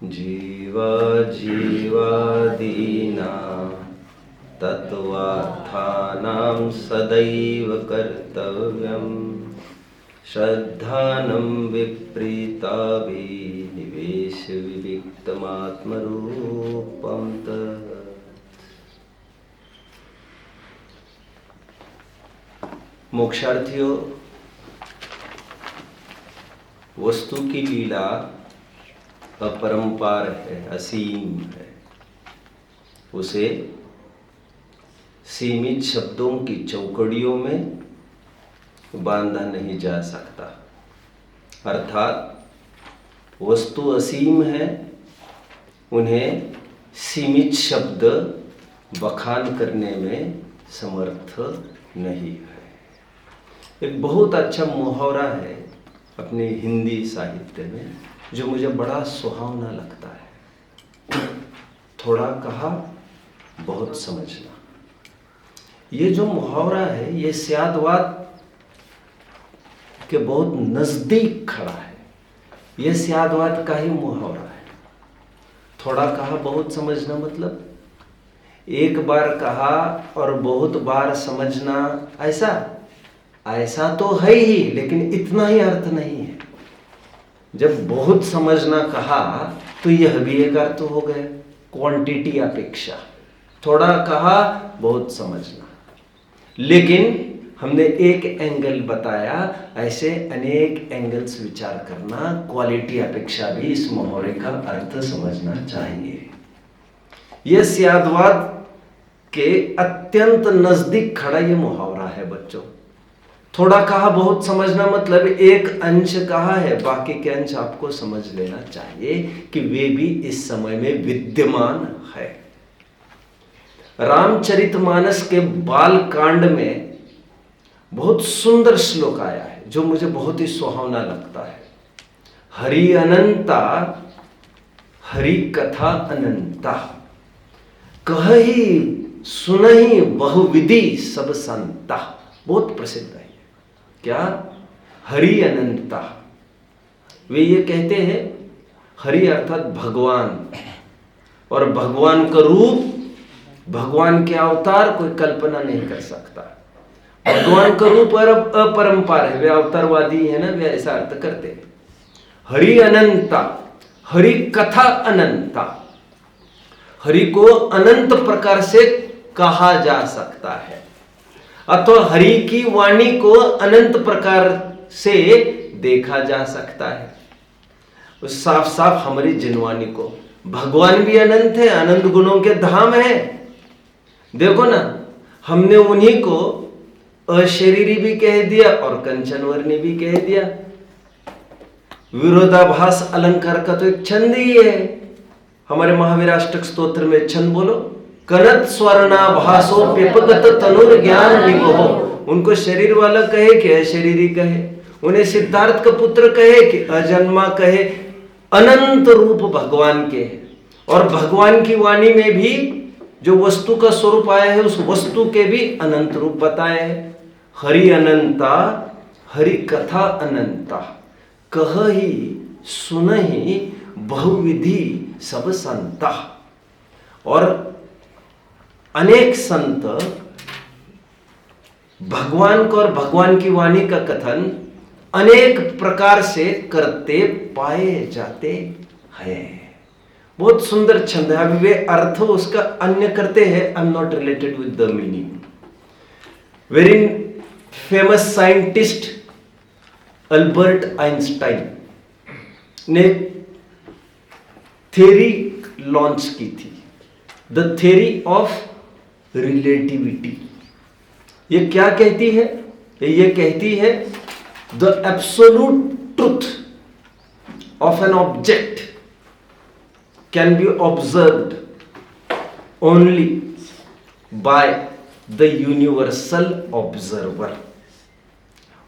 जीवादीना तत्त्वार्थानां सदैव कर्तव्यम् श्रद्धानं विप्रीताभिनिवेश विविक्तमात्मरूपं तत्। मोक्षार्थियों, वस्तु की लीला अपरंपार है, असीम है। उसे सीमित शब्दों की चौकड़ियों में बांधा नहीं जा सकता। अर्थात वस्तु असीम है, उन्हें सीमित शब्द बखान करने में समर्थ नहीं है। एक बहुत अच्छा मुहावरा है अपने हिंदी साहित्य में जो मुझे बड़ा सुहावना लगता है। थोड़ा कहा बहुत समझना। ये जो मुहावरा है ये स्यादवाद के बहुत नजदीक खड़ा है। ये स्यादवाद का ही मुहावरा है। थोड़ा कहा बहुत समझना मतलब एक बार कहा और बहुत बार समझना, ऐसा तो है ही, लेकिन इतना ही अर्थ नहीं है। जब बहुत समझना कहा तो यह भी एक अर्थ हो गया, क्वांटिटी अपेक्षा। थोड़ा कहा बहुत समझना, लेकिन हमने एक एंगल बताया, ऐसे अनेक एंगल्स विचार करना, क्वालिटी अपेक्षा भी इस मुहावरे का अर्थ समझना चाहिए। यह स्यादवाद के अत्यंत नजदीक खड़ा यह मुहावरा है बच्चों। थोड़ा कहा बहुत समझना मतलब एक अंश कहा है, बाकी के अंश आपको समझ लेना चाहिए कि वे भी इस समय में विद्यमान है। रामचरितमानस के बाल कांड में बहुत सुंदर श्लोक आया है जो मुझे बहुत ही सुहावना लगता है। हरि अनंता हरि कथा अनंता, कहहि सुनहि बहुविधि सब संता। बहुत प्रसिद्ध है। क्या? हरि अनंता। वे ये कहते हैं हरि अर्थात भगवान, और भगवान का रूप, भगवान के अवतार कोई कल्पना नहीं कर सकता। भगवान का रूप अपरंपार है। वे अवतारवादी है ना, वे ऐसा अर्थ करते हैं। हरि अनंता, हरि कथा अनंता। हरि को अनंत प्रकार से कहा जा सकता है, अथवा हरि की वाणी को अनंत प्रकार से देखा जा सकता है। उस साफ साफ हमारी जिनवानी को भगवान भी अनंत है, अनंत गुणों के धाम है। देखो ना, हमने उन्हीं को अशरीरी भी कह दिया और कंचनवर्णी भी कह दिया। विरोधाभास अलंकार का तो एक छंद ही है। हमारे महावीराष्टक स्तोत्र में छंद बोलो, कनत स्वर्णाभासो पिपगत तनुर ज्ञान विगोहो। उनको शरीर वाला कहे कि अशरीरी कहे, उन्हें सिद्धार्थ का पुत्र कहे कि अजन्मा कहे, अनंत रूप भगवान के हैं। और भगवान की वाणी में भी जो वस्तु का स्वरूप आया है उस वस्तु के भी अनंत रूप बताए हैं। हरि अनंता हरि कथा अनंता, कहहि सुनहि बहुविधि सब संता। और अनेक संत भगवान को और भगवान की वाणी का कथन अनेक प्रकार से करते पाए जाते हैं। बहुत सुंदर छंद है। अभी वे अर्थ उसका अन्य करते हैं। आई am not related with the meaning. Very famous scientist Albert Einstein ने थ्योरी लॉन्च की थी, द थ्योरी ऑफ रिलेटिविटी। ये क्या कहती है? ये कहती है the absolute truth of an object can be observed only by the universal observer.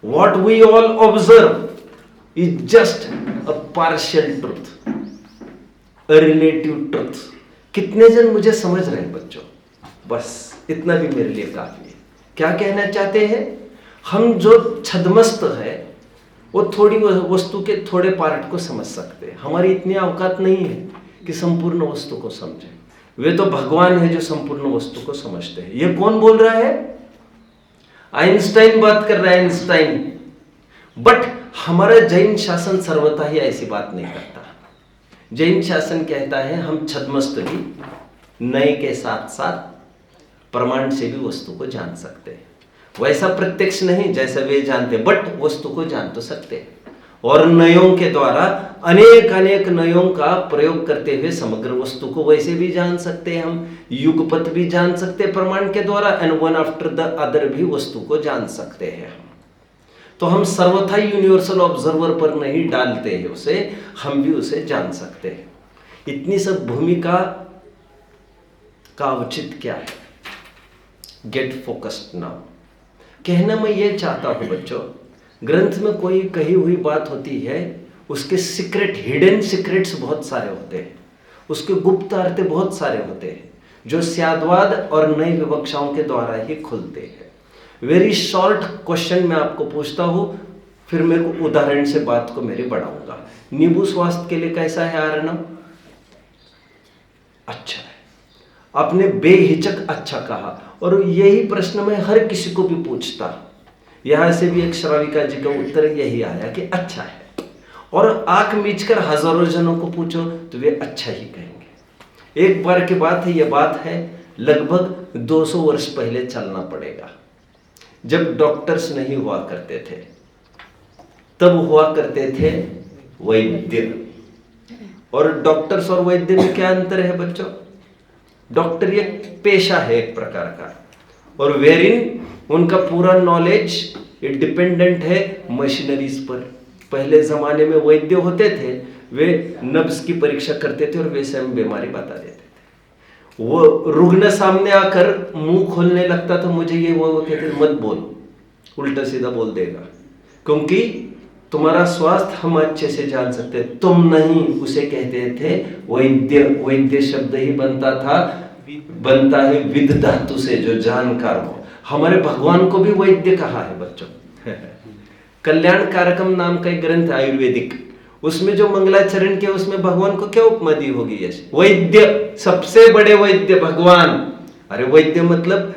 What we all observe is just a partial truth, a relative truth. कितने जन मुझे समझ रहे हैं बच्चों? बस इतना भी मेरे लिए काफी है। क्या कहना चाहते हैं? हम जो छद्मस्त है वो थोड़ी वस्तु के थोड़े पार्ट को समझ सकते हैं। हमारी इतनी औकात नहीं है कि संपूर्ण वस्तु को समझें। वे तो भगवान है जो संपूर्ण वस्तु को समझते हैं। ये कौन बोल रहा है? आइंस्टाइन बात कर रहा है, आइंस्टाइन। बट हमारा जैन शासन सर्वथा ही ऐसी बात नहीं करता। जैन शासन कहता है हम छद्मस्त भी नए के साथ साथ प्रमाण से भी वस्तु को जान सकते हैं। वैसा प्रत्यक्ष नहीं जैसा वे जानते, बट वस्तु को जान तो सकते हैं। और नयों के द्वारा अनेक अनेक नयों का प्रयोग करते हुए समग्र वस्तु को वैसे भी जान सकते हैं। हम युगपत भी जान सकते हैं प्रमाण के द्वारा, and one after the other भी वस्तु को जान सकते हैं। तो हम सर्वथा यूनिवर्सल ऑब्जर्वर पर नहीं डालते हैं उसे, हम भी उसे जान सकते हैं। इतनी सब भूमिका का उचित क्या है? Get focused now. कहना मैं ये चाहता हूं बच्चों, ग्रंथ में कोई कही हुई बात होती है, उसके सीक्रेट, हिडन सीक्रेट्स बहुत सारे होते हैं, उसके गुप्त अर्थ बहुत सारे होते हैं, जो स्याद्वाद और नई विवक्षाओं के द्वारा ही खुलते हैं। वेरी शॉर्ट क्वेश्चन मैं आपको पूछता हूं, फिर मैं उदाहरण से बात को मेरी बढ़ाऊंगा। नींबू स्वास्थ्य के लिए कैसा है आर्यनम? अच्छा है। आपने बेहिचक अच्छा कहा, और यही प्रश्न मैं हर किसी को भी पूछता। यहां से भी एक श्राविका जी का उत्तर यही आया कि अच्छा है। और आंख मीचकर हजारों जनों को पूछो तो वे अच्छा ही कहेंगे। एक बार की बात है, यह बात है लगभग 200 वर्ष पहले चलना पड़ेगा, जब डॉक्टर्स नहीं हुआ करते थे, तब हुआ करते थे वैद्य। और डॉक्टर्स और वैद्य में क्या अंतर है बच्चों? डॉक्टर एक पेशा है एक प्रकार का, और वेरिन उनका पूरा नॉलेज डिपेंडेंट है मशीनरीज पर। पहले जमाने में वैद्य होते थे, वे नब्ज की परीक्षा करते थे और वैसे हम बीमारी बता देते थे। वो रुग्ण सामने आकर मुंह खोलने लगता था, मुझे ये वो कहते मत बोल, उल्टा सीधा बोल देगा, क्योंकि तुम्हारा स्वास्थ्य हम अच्छे से जान सकते हैं, तुम नहीं। उसे कहते थे वैद्य। वैद्य शब्द ही बनता है विद धातु से, जो जानकार हो। हमारे भगवान को भी वैद्य कहा है बच्चों। कल्याण कारकम नाम का एक ग्रंथ आयुर्वेदिक, उसमें जो मंगलाचरण के, उसमें भगवान को क्या उपमा दी होगी? यश वैद्य, सबसे बड़े वैद्य भगवान। अरे वैद्य मतलब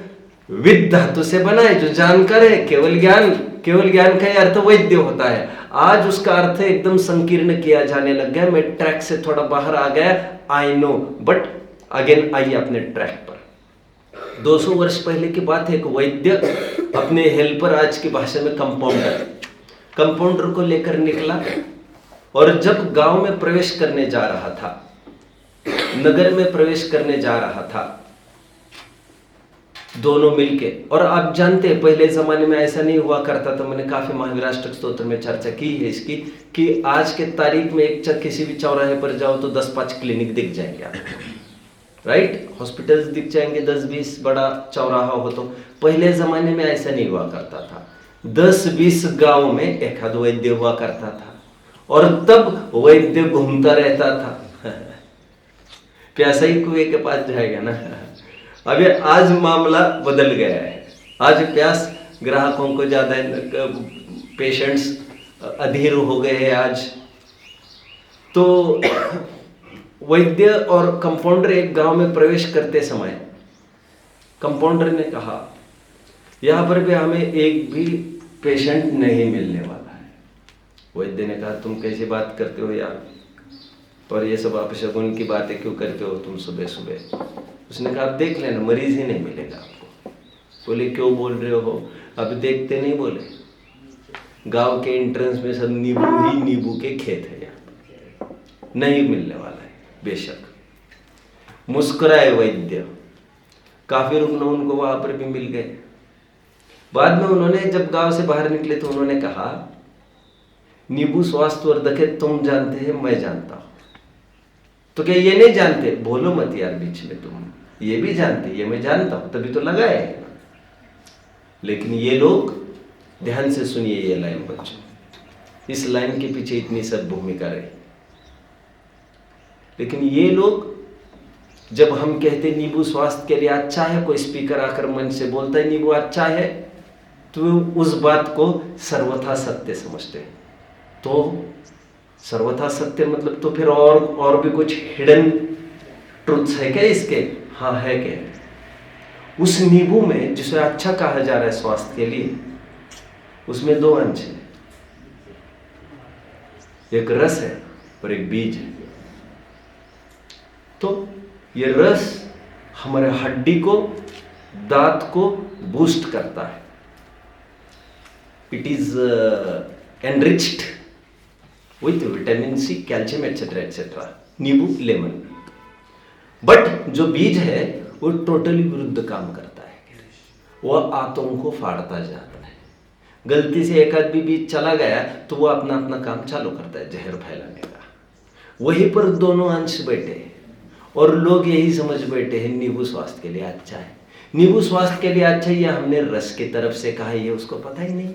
विद धातु से बना है, जो जानकार है, केवल ज्ञान का अर्थ वैद्य होता है। आज उसका अर्थ एकदम संकीर्ण किया जाने लग गया। मैं ट्रैक से थोड़ा बाहर आ गया, आई नो, बट अगेन आइए अपने ट्रैक पर। 200 वर्ष पहले की बात है, एक वैद्य अपने हेल्पर, आज की भाषा में कंपाउंडर को लेकर निकला, और जब गांव में प्रवेश करने जा रहा था, नगर में प्रवेश करने जा रहा था, दोनों मिलके। और आप जानते हैं पहले जमाने में ऐसा नहीं हुआ करता था। मैंने काफी महावीराष्टक स्तोत्र में चर्चा की है इसकी, कि आज के तारीख में किसी भी चौराहे पर जाओ तो 10-5 क्लिनिक दिख जाएंगे आपको, राइट? हॉस्पिटल्स दिख जाएंगे, 10-20 बड़ा चौराहा हो। तो पहले जमाने में ऐसा नहीं हुआ करता था। 10-20 गांव में एक आध वैद्य हुआ करता था, और तब वैद्य घूमता रहता था। प्यासा ही कुएं के पास जाएगा ना। अभी आज मामला बदल गया है। आज प्यास ग्राहकों को ज्यादा, पेशेंट्स अधीर हो गए हैं आज। तो वैद्य और कंपाउंडर एक गांव में प्रवेश करते समय कंपाउंडर ने कहा, यहां पर भी हमें एक भी पेशेंट नहीं मिलने वाला है। वैद्य ने कहा, तुम कैसी बात करते हो यार, और ये सब आप शगुन की बातें क्यों करते हो तुम सुबह सुबह? उसने कहा, आप देख लेना, मरीज ही नहीं मिलेगा आपको। बोले, क्यों बोल रहे हो? अब देखते नहीं? बोले, गांव के एंट्रेंस में सब नींबू ही नींबू के खेत है, यहाँ नहीं मिलने वाला है। बेशक मुस्कुराए वैद्य, काफी रुग्ण उनको वहां पर भी मिल गए। बाद में उन्होंने जब गांव से बाहर निकले तो उन्होंने कहा, नींबू स्वास्थ्यवर्धक है, तुम जानते हैं, मैं जानता हूं। तो क्या ये नहीं जानते? बोलो मत यार बीच में, तुम ये भी जानते, ये मैं जानता हूं, तभी तो लगाए। लेकिन ये लोग, ध्यान से सुनिए ये लाइन बच्चों, इस लाइन के पीछे इतनी सब भूमिका रही। लेकिन ये लोग, जब हम कहते नींबू स्वास्थ्य के लिए अच्छा है, कोई स्पीकर आकर मन से बोलता है नींबू अच्छा है, तो उस बात को सर्वथा सत्य समझते हैं। तो सर्वथा सत्य मतलब तो फिर और भी कुछ हिडन ट्रुथ्स है क्या इसके? हाँ है क्या? उस नींबू में जिसे अच्छा कहा जा रहा है स्वास्थ्य के लिए, उसमें 2 अंश है, एक रस है और एक बीज है। तो ये रस हमारे हड्डी को, दांत को बूस्ट करता है। It is enriched with vitamin C, calcium etcetera etcetera, नींबू, लेमन। बट जो बीज है वो टोटली विरुद्ध काम करता है, वह आंतों को फाड़ता जाता है। गलती से एक आध भी बीज चला गया तो वो अपना अपना काम चालू करता है जहर फैलाने का। वहीं पर दोनों अंश बैठे हैं और लोग यही समझ बैठे हैं नींबू स्वास्थ्य के लिए अच्छा है। नींबू स्वास्थ्य के लिए अच्छा, ये हमने रस की तरफ से कहा, ये उसको पता ही नहीं।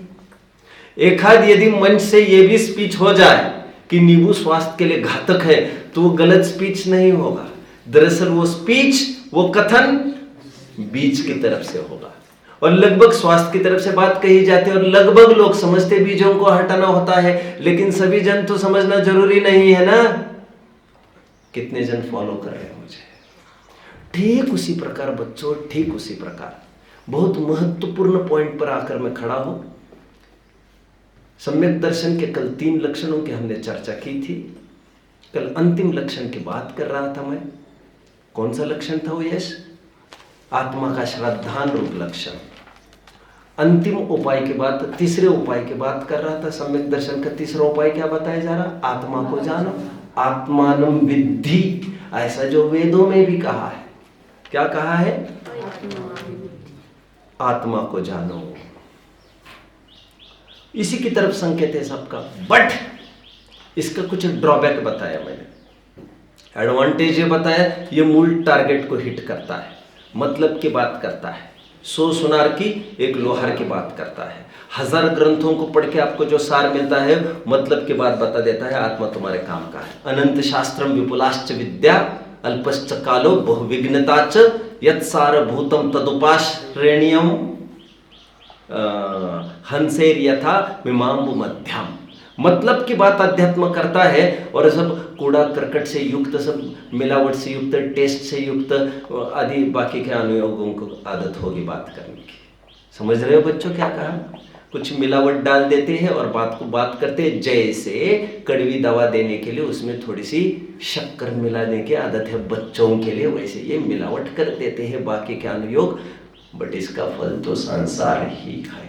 एक आध यदि मंच से ये भी स्पीच हो जाए कि नींबू स्वास्थ्य के लिए घातक है तो वो गलत स्पीच नहीं होगा। दरअसल वो स्पीच, वो कथन बीज की तरफ से होगा और लगभग स्वास्थ्य की तरफ से बात कही जाती है और लगभग लोग समझते बीजों को हटाना होता है, लेकिन सभी जन तो समझना जरूरी नहीं है ना। कितने जन फॉलो कर रहे हैं मुझे? ठीक उसी प्रकार बच्चों, ठीक उसी प्रकार बहुत महत्वपूर्ण पॉइंट पर आकर मैं खड़ा हूं। सम्यक दर्शन के कल 3 लक्षणों की हमने चर्चा की थी। कल अंतिम लक्षण की बात कर रहा था मैं। कौन सा लक्षण था वो? यश, आत्मा का श्रद्धान रूप लक्षण। अंतिम उपाय के बाद, तीसरे उपाय की बात कर रहा था। सम्यक दर्शन का तीसरा उपाय क्या बताया जा रहा? आत्मा को जानो, आत्मानं विद्धि, ऐसा जो वेदों में भी कहा है। क्या कहा है? आत्मा को जानो। इसी की तरफ संकेत है सबका। बट इसका कुछ ड्रॉबैक बताया मैंने। एडवांटेज ये बताया, ये मूल टारगेट को हिट करता है, मतलब की बात करता है, 100 सुनार की 1 लोहार की बात करता है। 1000 ग्रंथों को पढ़ के आपको जो सार मिलता है, मतलब की बात बता देता है, आत्मा तुम्हारे काम का है। अनंत शास्त्रम विपुलाश्च विद्या अल्पश्च कालो बहुविघ्नताच यत् सारभूतम तदुपाश्रेण्यम हंसेर यथा मीमांबु मध्यम। मतलब की बात अध्यात्म करता है और सब कूड़ा करकट से युक्त, सब मिलावट से युक्त, टेस्ट से युक्त आदि बाकी के अनुयोगों को आदत होगी बात करने की। समझ रहे हो बच्चों क्या कहा? कुछ मिलावट डाल देते हैं और बात को बात करते हैं। जैसे कड़वी दवा देने के लिए उसमें थोड़ी सी शक्कर मिलाने की आदत है बच्चों के लिए, वैसे ये मिलावट कर देते हैं बाकी के अनुयोग, बट इसका फल तो संसार ही है।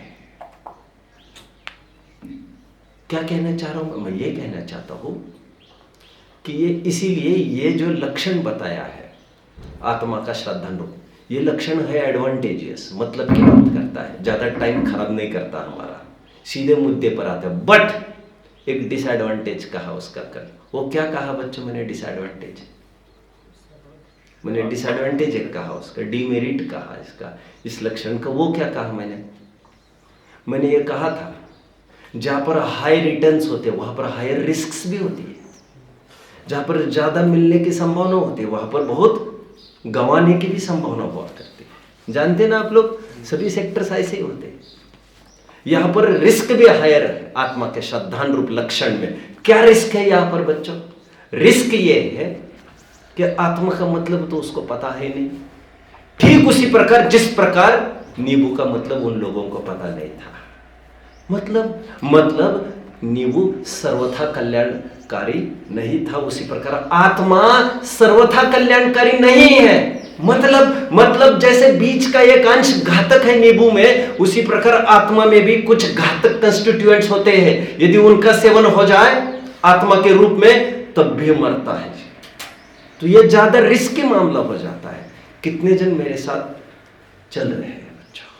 क्या कहना चाह रहा हूं मैं? ये कहना चाहता हूं कि ये इसीलिए ये जो लक्षण बताया है आत्मा का श्रद्धान रूप, ये लक्षण है एडवांटेजियस, मतलब की बात करता है, ज्यादा टाइम खराब नहीं करता हमारा, सीधे मुद्दे पर आता है। बट एक डिसएडवांटेज कहा उसका कल। वो क्या कहा बच्चों? मैंने डिसएडवांटेज, मैंने डिसएडवांटेज एक कहा, उसका डीमेरिट कहा इसका, इस लक्षण का। वो क्या कहा मैंने ये कहा था, जहां पर हाई रिटर्न्स होते हैं वहां पर हायर रिस्क्स भी होती है। जहां पर ज्यादा मिलने की संभावना होती है वहां पर बहुत गंवाने की भी संभावना हुआ करती है। जानते ना आप लोग, सभी सेक्टर्स ऐसे ही होते हैं। यहां पर रिस्क भी हायर है आत्मा के श्रद्धान रूप लक्षण में। क्या रिस्क है यहां पर बच्चों? रिस्क ये है कि आत्मा का मतलब तो उसको पता है नहीं, ठीक उसी प्रकार जिस प्रकार नींबू का मतलब उन लोगों को पता नहीं था। मतलब नींबू सर्वथा कल्याणकारी नहीं था, उसी प्रकार आत्मा सर्वथा कल्याणकारी नहीं है। मतलब जैसे बीज का एक अंश घातक है नींबू में, उसी प्रकार आत्मा में भी कुछ घातक कंस्टिट्यूएंट्स होते हैं। यदि उनका सेवन हो जाए आत्मा के रूप में तब भी मरता है। तो यह ज्यादा रिस्की मामला हो जाता है। कितने जन मेरे साथ चल रहे हैं बच्चों?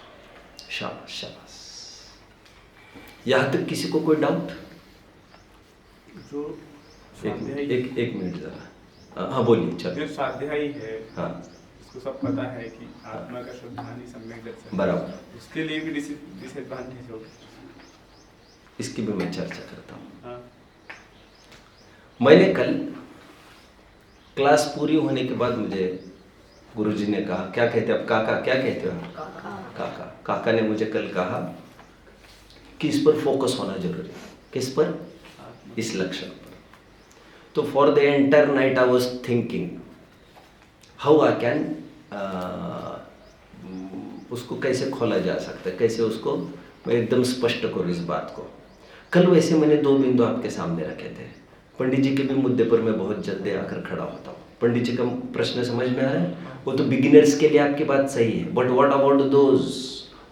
शाबाश शाबाश। यहां तक किसी को कोई डाउट? जो एक मिनट जरा। हाँ बोलिए। चलो, जो स्वाध्यायी है, हाँ, उसको सब पता है कि आत्मा का श्रद्धानी सम्यक दर्शन, बराबर, उसके लिए भी डिसएडवांटेज होगा। इसकी भी मैं चर्चा करता हूँ। हाँ। मैंने कल क्लास पूरी होने के बाद मुझे गुरुजी ने कहा, क्या कहते अब काका, क्या कहते हो? काका ने मुझे कल कहा कि इस पर फोकस होना जरूरी है। किस पर? इस लक्षण पर। तो for the entire night I was thinking how I can उसको कैसे खोला जा सकता है, कैसे उसको मैं एकदम स्पष्ट करूँ इस बात को। कल वैसे मैंने 2 बिंदु आपके सामने रखे थे। पंडित जी के भी मुद्दे पर मैं बहुत जल्दी आकर खड़ा होता हूँ। पंडित जी का प्रश्न समझ में आ रहा है? वो तो बिगिनर्स के लिए आपकी बात सही है, but what about those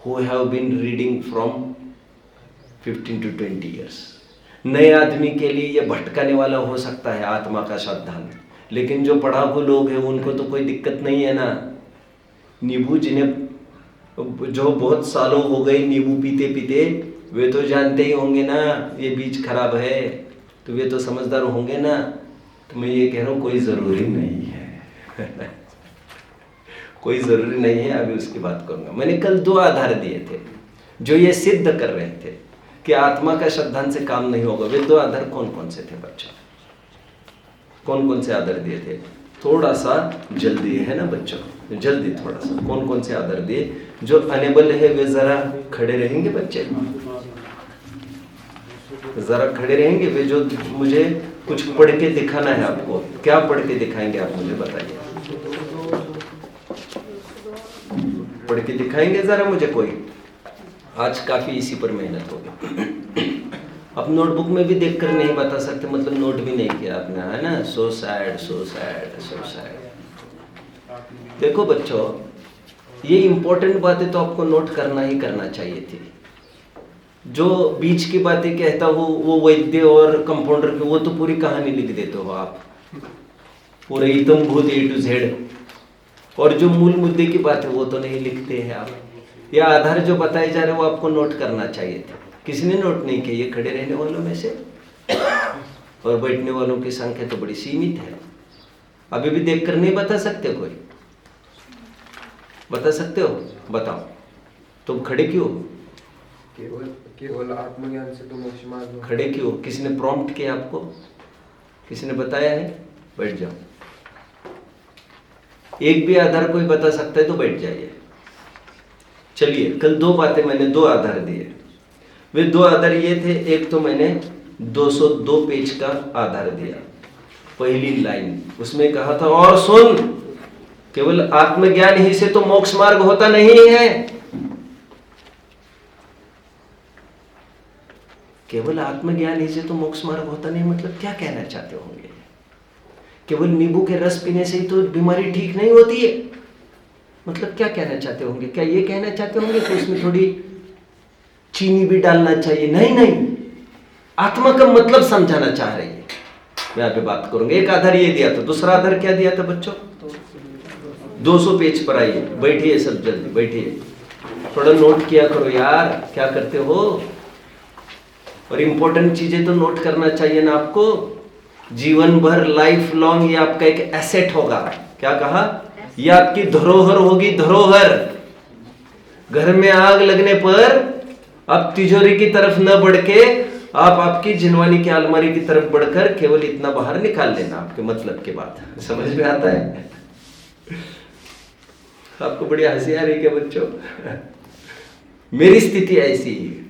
who have been reading from 15 to 20 years? नए आदमी के लिए ये भटकाने वाला हो सकता है आत्मा का श्रद्धांत, लेकिन जो पढ़ाकू लोग हैं उनको तो कोई दिक्कत नहीं है ना। नींबू जिन्हें जो बहुत सालों हो गए नींबू पीते पीते, वे तो जानते ही होंगे ना ये बीज खराब है, तो वे तो समझदार होंगे ना। तो मैं ये कह रहा हूँ कोई ज़रूरी नहीं है कोई ज़रूरी नहीं है। अभी उसकी बात करूँगा। मैंने कल 2 आधार दिए थे जो ये सिद्ध कर रहे थे कि आत्मा का श्रद्धांत से काम नहीं होगा। वे 2 आधार कौन कौन से थे बच्चों? कौन कौन से आधार दिए थे? थोड़ा सा जल्दी है ना बच्चों, जल्दी थोड़ा सा कौन कौन से आधार दिए? जो अनेबल है वे जरा खड़े रहेंगे बच्चे, जरा खड़े रहेंगे। वे जो मुझे कुछ पढ़ के दिखाना है आपको, क्या पढ़ के दिखाएंगे आप मुझे बताइए? पढ़ के दिखाएंगे जरा मुझे कोई? आज काफी इसी पर मेहनत होगी। अब नोटबुक में भी देखकर नहीं बता सकते, मतलब नोट भी नहीं किया आपने, है ना? So sad so sad so sad. देखो बच्चों, ये इंपॉर्टेंट बातें तो आपको नोट करना ही करना चाहिए थी। जो बीच की बातें कहता हो वो वैद्य और कंपाउंडर की, वो तो पूरी कहानी लिख देते हो आप, पूरे इतम भूत A to Z। और जो मूल मुद्दे की बात है वो तो नहीं लिखते हैं आप। या आधार जो बताए जा रहे हैं वो आपको नोट करना चाहिए थे, किसी ने नोट नहीं किया। ये खड़े रहने वालों में से और बैठने वालों की संख्या तो बड़ी सीमित है। अभी भी देखकर नहीं बता सकते? कोई बता सकते हो? बताओ। तुम खड़े क्यों? केवल आत्मज्ञान से तो मोक्ष मार्ग है। खड़े क्यों? किसी ने प्रॉम्प्ट किया आपको? किसी ने बताया है? बैठ जाओ। एक भी आधार कोई बता सकता है तो बैठ जाइए। चलिए, कल 2 बातें मैंने 2 आधार दिए। वे 2 आधार ये थे, एक तो मैंने 202 पेज का आधार दिया, पहली लाइन उसमें कहा था और सुन, केवल आत्मज्ञान ही से तो मोक्ष मार्ग होता नहीं है। केवल आत्मज्ञान ही से तो मोक्ष मार्ग होता नहीं, मतलब क्या कहना चाहते होंगे? केवल नींबू के रस पीने से ही तो बीमारी ठीक नहीं होती है, मतलब क्या कहना चाहते होंगे? क्या ये कहना चाहते होंगे कि उसमें थोड़ी चीनी भी डालना चाहिए? नहीं नहीं, आत्मा का मतलब समझाना चाह रही है। मैं यहाँ पे बात करूंगा। एक आधार ये दिया था, दूसरा आधार क्या दिया था बच्चों? 200 पेज पर आइए, बैठिए सब जल्दी बैठिए, थोड़ा नोट किया करो यार, क्या करते हो? और इंपॉर्टेंट चीजें तो नोट करना चाहिए ना आपको। जीवन भर, लाइफ लॉन्ग ये आपका एक एसेट होगा। क्या कहा? ये आपकी धरोहर होगी, धरोहर। घर में आग लगने पर आप तिजोरी की तरफ न बढ़ के आप आपकी जिनवानी की अलमारी की तरफ बढ़कर केवल इतना बाहर निकाल लेना। आपके मतलब की बात समझ में आता है? आपको बड़ी हंसी आ रही है बच्चों? मेरी स्थिति ऐसी है।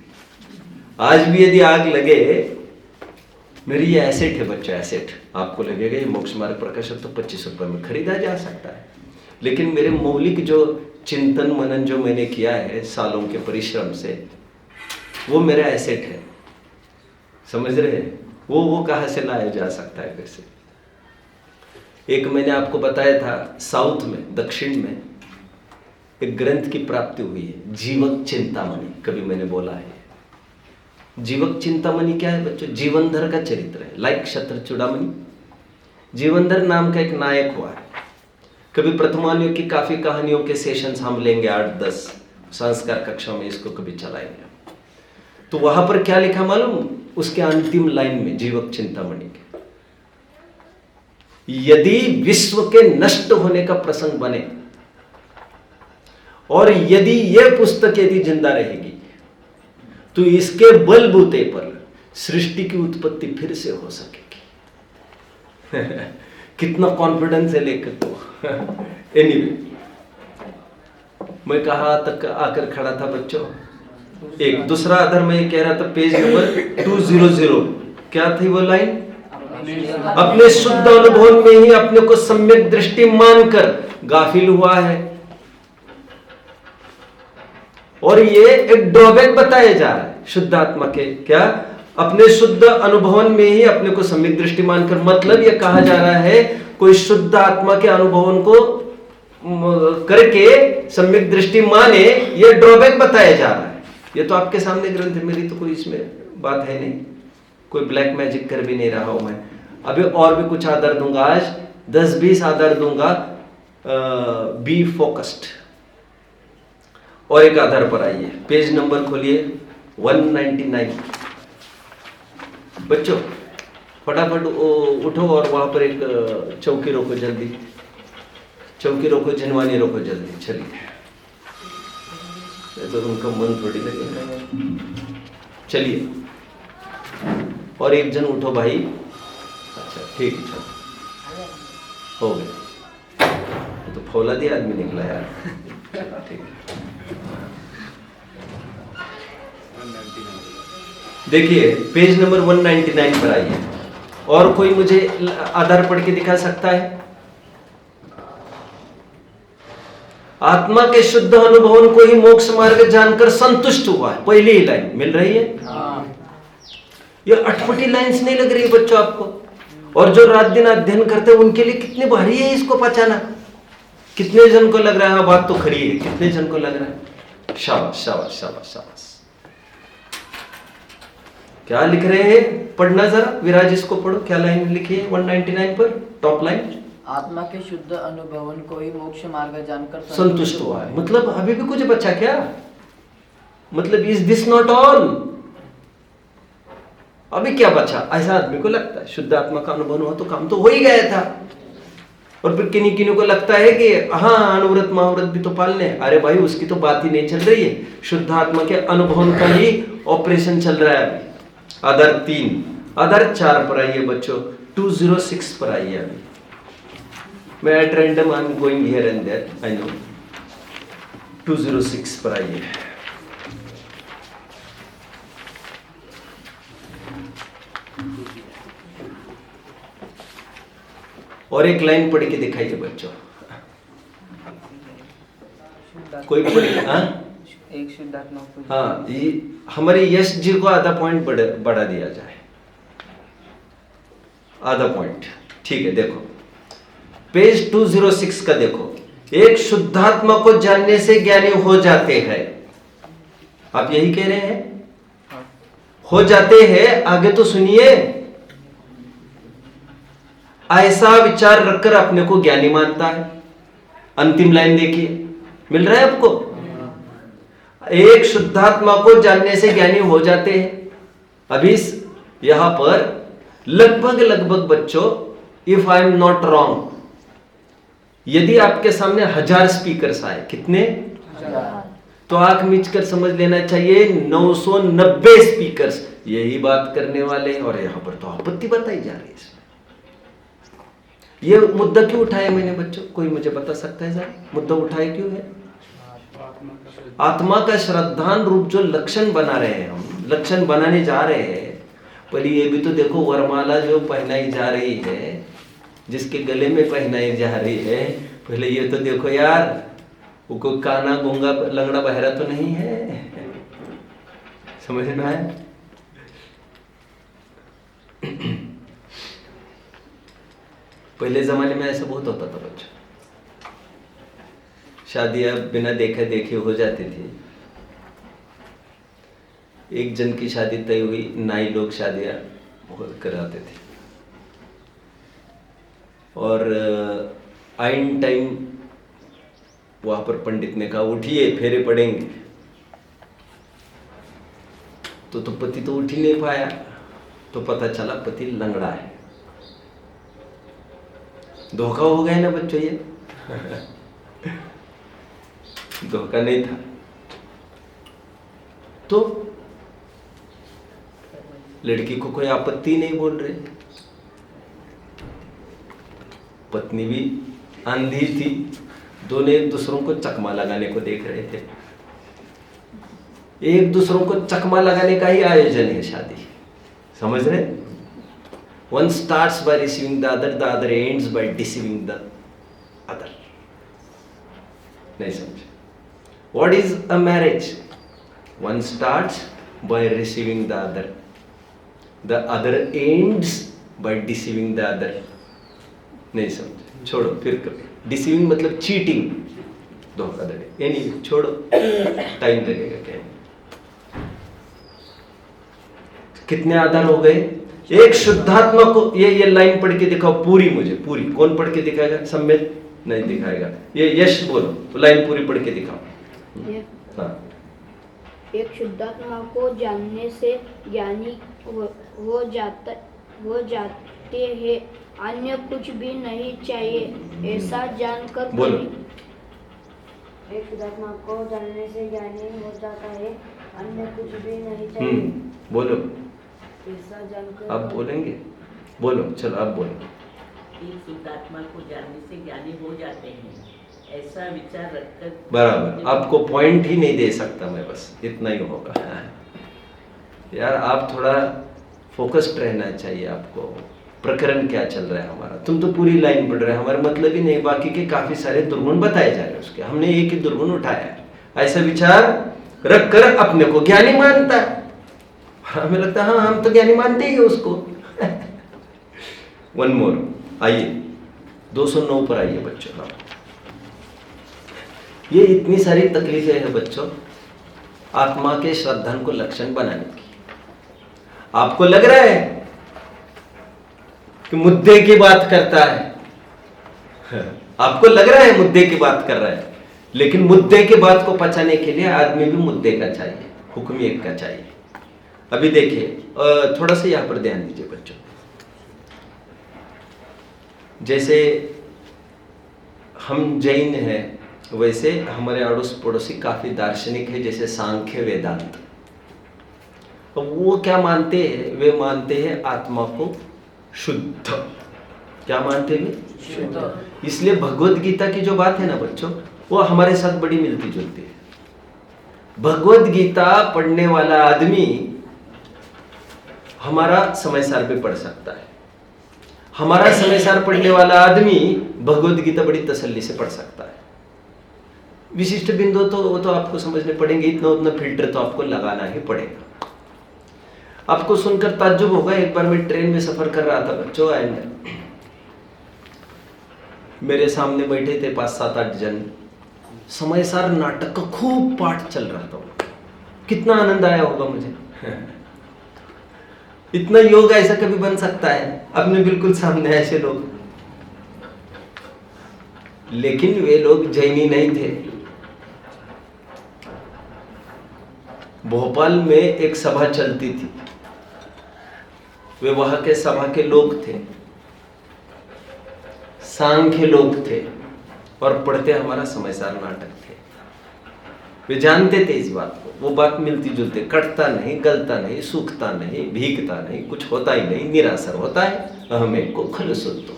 आज भी यदि आग लगे, मेरी ये एसेट है बच्चों, एसेट। आपको लगेगा ये मोक्ष मार्ग प्रकाशन तो 25 रुपए में खरीदा जा सकता है, लेकिन मेरे मौलिक जो चिंतन मनन जो मैंने किया है सालों के परिश्रम से, वो मेरा एसेट है। समझ रहे हैं? वो कहाँ से लाया जा सकता है कैसे? एक मैंने आपको बताया था, साउथ में, दक्षिण में एक ग्रंथ की प्राप्ति हुई है, जीवक चिंतामणि। कभी मैंने बोला है जीवक चिंतामणि क्या है बच्चों? जीवनधर का चरित्र है, लाइक शत्र चूड़ामणि। जीवनधर नाम का एक नायक हुआ है। कभी प्रथमानियों की काफी कहानियों के सेशंस हम लेंगे, 8-10 संस्कार कक्षा में इसको कभी चलाएंगे। तो वहां पर क्या लिखा मालूम? उसके अंतिम लाइन में जीवक चिंतामणि के, यदि विश्व के नष्ट होने का प्रसंग बने और यदि यह पुस्तक यदि जिंदा रहेगी तो इसके बलबूते पर सृष्टि की उत्पत्ति फिर से हो सकेगी। कितना कॉन्फिडेंस है लेखक को। एनीवे, मैं कहाँ तक आकर खड़ा था बच्चों? एक दूसरा आधार मैं कह रहा था, पेज नंबर 200। क्या थी वो लाइन? अपने शुद्ध अनुभव में ही अपने को सम्यक दृष्टि मानकर गाफिल हुआ है। और ये एक ड्रॉबैक बताया जा रहा है शुद्ध आत्मा के, क्या? अपने शुद्ध अनुभव में ही अपने को सम्यक दृष्टि मानकर, मतलब ये कहा जा रहा है कोई शुद्ध आत्मा के अनुभवों को करके सम्यक दृष्टि माने, ये ड्रॉबैक बताया जा रहा है। ये तो आपके सामने ग्रंथ है, मेरी तो कोई इसमें बात है नहीं, कोई ब्लैक मैजिक कर भी नहीं रहा हूं मैं। अभी और भी कुछ आधार दूंगा, आज 10-20 आधार दूंगा। Be focused. और एक आधार पर आइए, पेज नंबर खोलिए 199। बच्चों फटाफट उठो और वहां पर एक चौकी रोको, जल्दी चौकी रोको, जिनवानी रोको जल्दी, चलिए। तो उनका मन थोड़ी लगेगा, चलिए। और एक जन उठो भाई। अच्छा ठीक है, चलो हो गया। तो फौलादी आदमी निकला यार। ठीक है, देखिए पेज नंबर 199 पर आइए। और कोई मुझे आधार पढ़ के दिखा सकता है? आत्मा के शुद्ध अनुभव को ही मोक्ष मार्ग जानकर संतुष्ट हुआ है, पहली ही लाइन मिल रही है। ये अटपटी लाइन्स नहीं लग रही है बच्चों आपको? और जो रात दिन अध्ययन करते हैं उनके लिए कितने भारी है इसको पहचाना। कितने जन को लग रहा है बात तो खरी है? कितने जन को लग रहा है? शाबाश शाबाश शाबाश शाबाश। क्या लिख रहे हैं? पढ़ना जरा, विराज इसको पढ़ो, क्या लाइन लिखी है 199 पर, टॉप लाइन। आत्मा के शुद्ध अनुभवन को ही मोक्ष मार्ग जानकर संतुष्ट हुआ है। मतलब अभी भी कुछ बचा क्या? मतलब इज दिस नॉट ऑल? अभी क्या बचा? ऐसा आदमी को लगता है शुद्ध आत्मा का अनुभव हुआ तो काम तो हो ही गया था। और फिर किन्हीं किन्हीं को लगता है कि हाँ अनुव्रत महाव्रत भी तो पालने। अरे भाई उसकी तो बात ही नहीं चल रही है, शुद्ध आत्मा के अनुभव का ही ऑपरेशन चल रहा है अभी। आधार 3, आधार 4 पर आइए बच्चों, 206 पर आइए। अभी मैं at random I am going here and there, I know. 206 पर आइए। और एक लाइन पढ़ के दिखाइए बच्चों, कोई पढ़ के। हाँ एक शुद्धात्मा को, हाँ, ये हमारे यश जी को आधा पॉइंट बढ़ा दिया जाए, आधा पॉइंट। ठीक है, देखो पेज 206 का देखो। एक शुद्धात्मा को जानने से ज्ञानी हो जाते हैं। आप यही कह रहे हैं? हो जाते हैं। आगे तो सुनिए। ऐसा विचार रखकर अपने को ज्ञानी मानता है। अंतिम लाइन देखिए, मिल रहा है आपको? एक शुद्धात्मा को जानने से ज्ञानी हो जाते हैं। अभी यहां पर लगभग बच्चों, if I am not wrong, यदि आपके सामने 1000 स्पीकर्स आए, कितने? तो आंख मीच कर समझ लेना चाहिए 990 स्पीकर्स यही बात करने वाले हैं। और यहां पर तो आपत्ति बताई जा रही है। ये मुद्दा क्यों उठाया मैंने बच्चों? कोई मुझे बता सकता है सर, मुद्दा उठाया क्यों है? आत्मा का श्रद्धान रूप जो लक्षण बना रहे हैं, हम लक्षण बनाने जा रहे हैं। पहले ये भी तो देखो, वरमाला जो पहनाई जा रही है, जिसके गले में पहनाई जा रही है, पहले ये तो देखो यार, वो कोई काना गूंगा लंगड़ा बहरा तो नहीं है। समझ में आया? पहले जमाने में ऐसा बहुत होता था बच्चों, शादियां बिना देखे देखे हो जाती थी। एक जन की शादी तय हुई, नाई लोग शादियां कराते थे। और आइन टाइम वहां पर पंडित ने कहा उठिए फेरे पड़ेंगे। तो पति तो उठ ही नहीं पाया। तो पता चला पति लंगड़ा है। धोखा हो गया ना बच्चों ये? धोखा नहीं था। तो लड़की को कोई आपत्ति नहीं बोल रहे। पत्नी भी अंधी थी, दोनों एक दूसरों को चकमा लगाने को देख रहे थे। एक दूसरों को चकमा लगाने का ही आयोजन है शादी, समझ रहे? One starts by receiving the other ends by deceiving the other. नहीं समझे? What is a marriage? One starts by receiving the other ends by deceiving the other. नहीं समझे? छोड़ो, फिर कभी. Deceiving मतलब cheating, धोखाधड़ी. Anyway, छोड़ो, टाइम लगेगा क्या? कितने आधार हो गए? एक शुद्धात्मा को ये लाइन पढ़ के दिखाओ पूरी, मुझे पूरी. कौन पढ़ के दिखाएगा? सम्मित नहीं दिखाएगा. ये यश बोलो, लाइन पूरी पढ़ के दिखाओ. हाँ. एक शुद्धात्मा को जानने से ज्ञानी हो जाते हैं, अन्य कुछ भी नहीं चाहिए ऐसा जानकर. बोलो. एक शुद्धात्मा को जानने से ज्ञानी हो जाता है, अन्य कुछ भी नहीं चाहिए बोलो. ऐसा जानकर. आप बोलेंगे? बोलो, चलो आप बोलो. एक शुद्धात्मा को जानने से ज्ञानी हो जाते हैं, ऐसा विचार रखकर. बराबर. आपको पॉइंट ही नहीं दे सकता मैं, बस इतना ही होगा. यार आप थोड़ा फोकस्ड रहना चाहिए आपको. प्रकरण क्या चल रहा है हमारा? तुम तो पूरी लाइन पढ़ रहे हैं, हमारा मतलब ही नहीं. बाकी के काफी सारे दुर्गुण बताए जा रहे हैं उसके, हमने एक ही दुर्गुण उठाया है. ऐसा विचार रख कर अपने को ज्ञानी मानता है. हमें लगता है हाँ हम तो ज्ञानी मानते ही उसको. One more. आइए 209 पर आइए बच्चों. ये इतनी सारी तकलीफें हैं बच्चों आत्मा के श्रद्धान को लक्षण बनाने की. आपको लग रहा है कि मुद्दे की बात करता है, आपको लग रहा है मुद्दे की बात कर रहा है, लेकिन मुद्दे की बात को पचाने के लिए आदमी भी मुद्दे का चाहिए, हुक्म एक का चाहिए. अभी देखिए थोड़ा सा यहां पर ध्यान दीजिए बच्चों. जैसे हम जैन हैं, वैसे हमारे अड़ोस पड़ोसी काफी दार्शनिक है, जैसे सांख्य वेदांत. अब वो क्या मानते हैं? वे मानते हैं आत्मा को शुद्ध. क्या मानते हैं? शुद्ध. इसलिए भगवत गीता की जो बात है ना बच्चों, वो हमारे साथ बड़ी मिलती जुलती है. भगवत गीता पढ़ने वाला आदमी हमारा समय सार पे पढ़ सकता है. हमारा समय सार पढ़ने वाला आदमी भगवत गीता बड़ी तसल्ली से पढ़ सकता है. विशिष्ट बिंदु तो वो तो आपको समझने पड़ेंगे, इतना उतना फिल्टर तो आपको लगाना ही पड़ेगा. आपको सुनकर ताज्जुब होगा. एक बार मैं ट्रेन में सफर कर रहा था बच्चों, एंड मेरे सामने बैठे थे 5-7-8 जन. समय सार नाटक का खूब पाठ चल रहा था. कितना आनंद आया होगा मुझे. इतना योग ऐसा कभी बन सकता है? अपने बिल्कुल सामने ऐसे लोग. लेकिन वे लोग जैनी नहीं थे. भोपाल में एक सभा चलती थी, वे वहां के सभा के लोग थे, सांख्य लोग थे, और पढ़ते हमारा समय सार नाटक थे. वे जानते थे इस बात को. वो बात मिलती जुलती. कटता नहीं, गलता नहीं, सूखता नहीं, भीगता नहीं, कुछ होता ही नहीं, निरासर होता है. हमें को खलसुतो,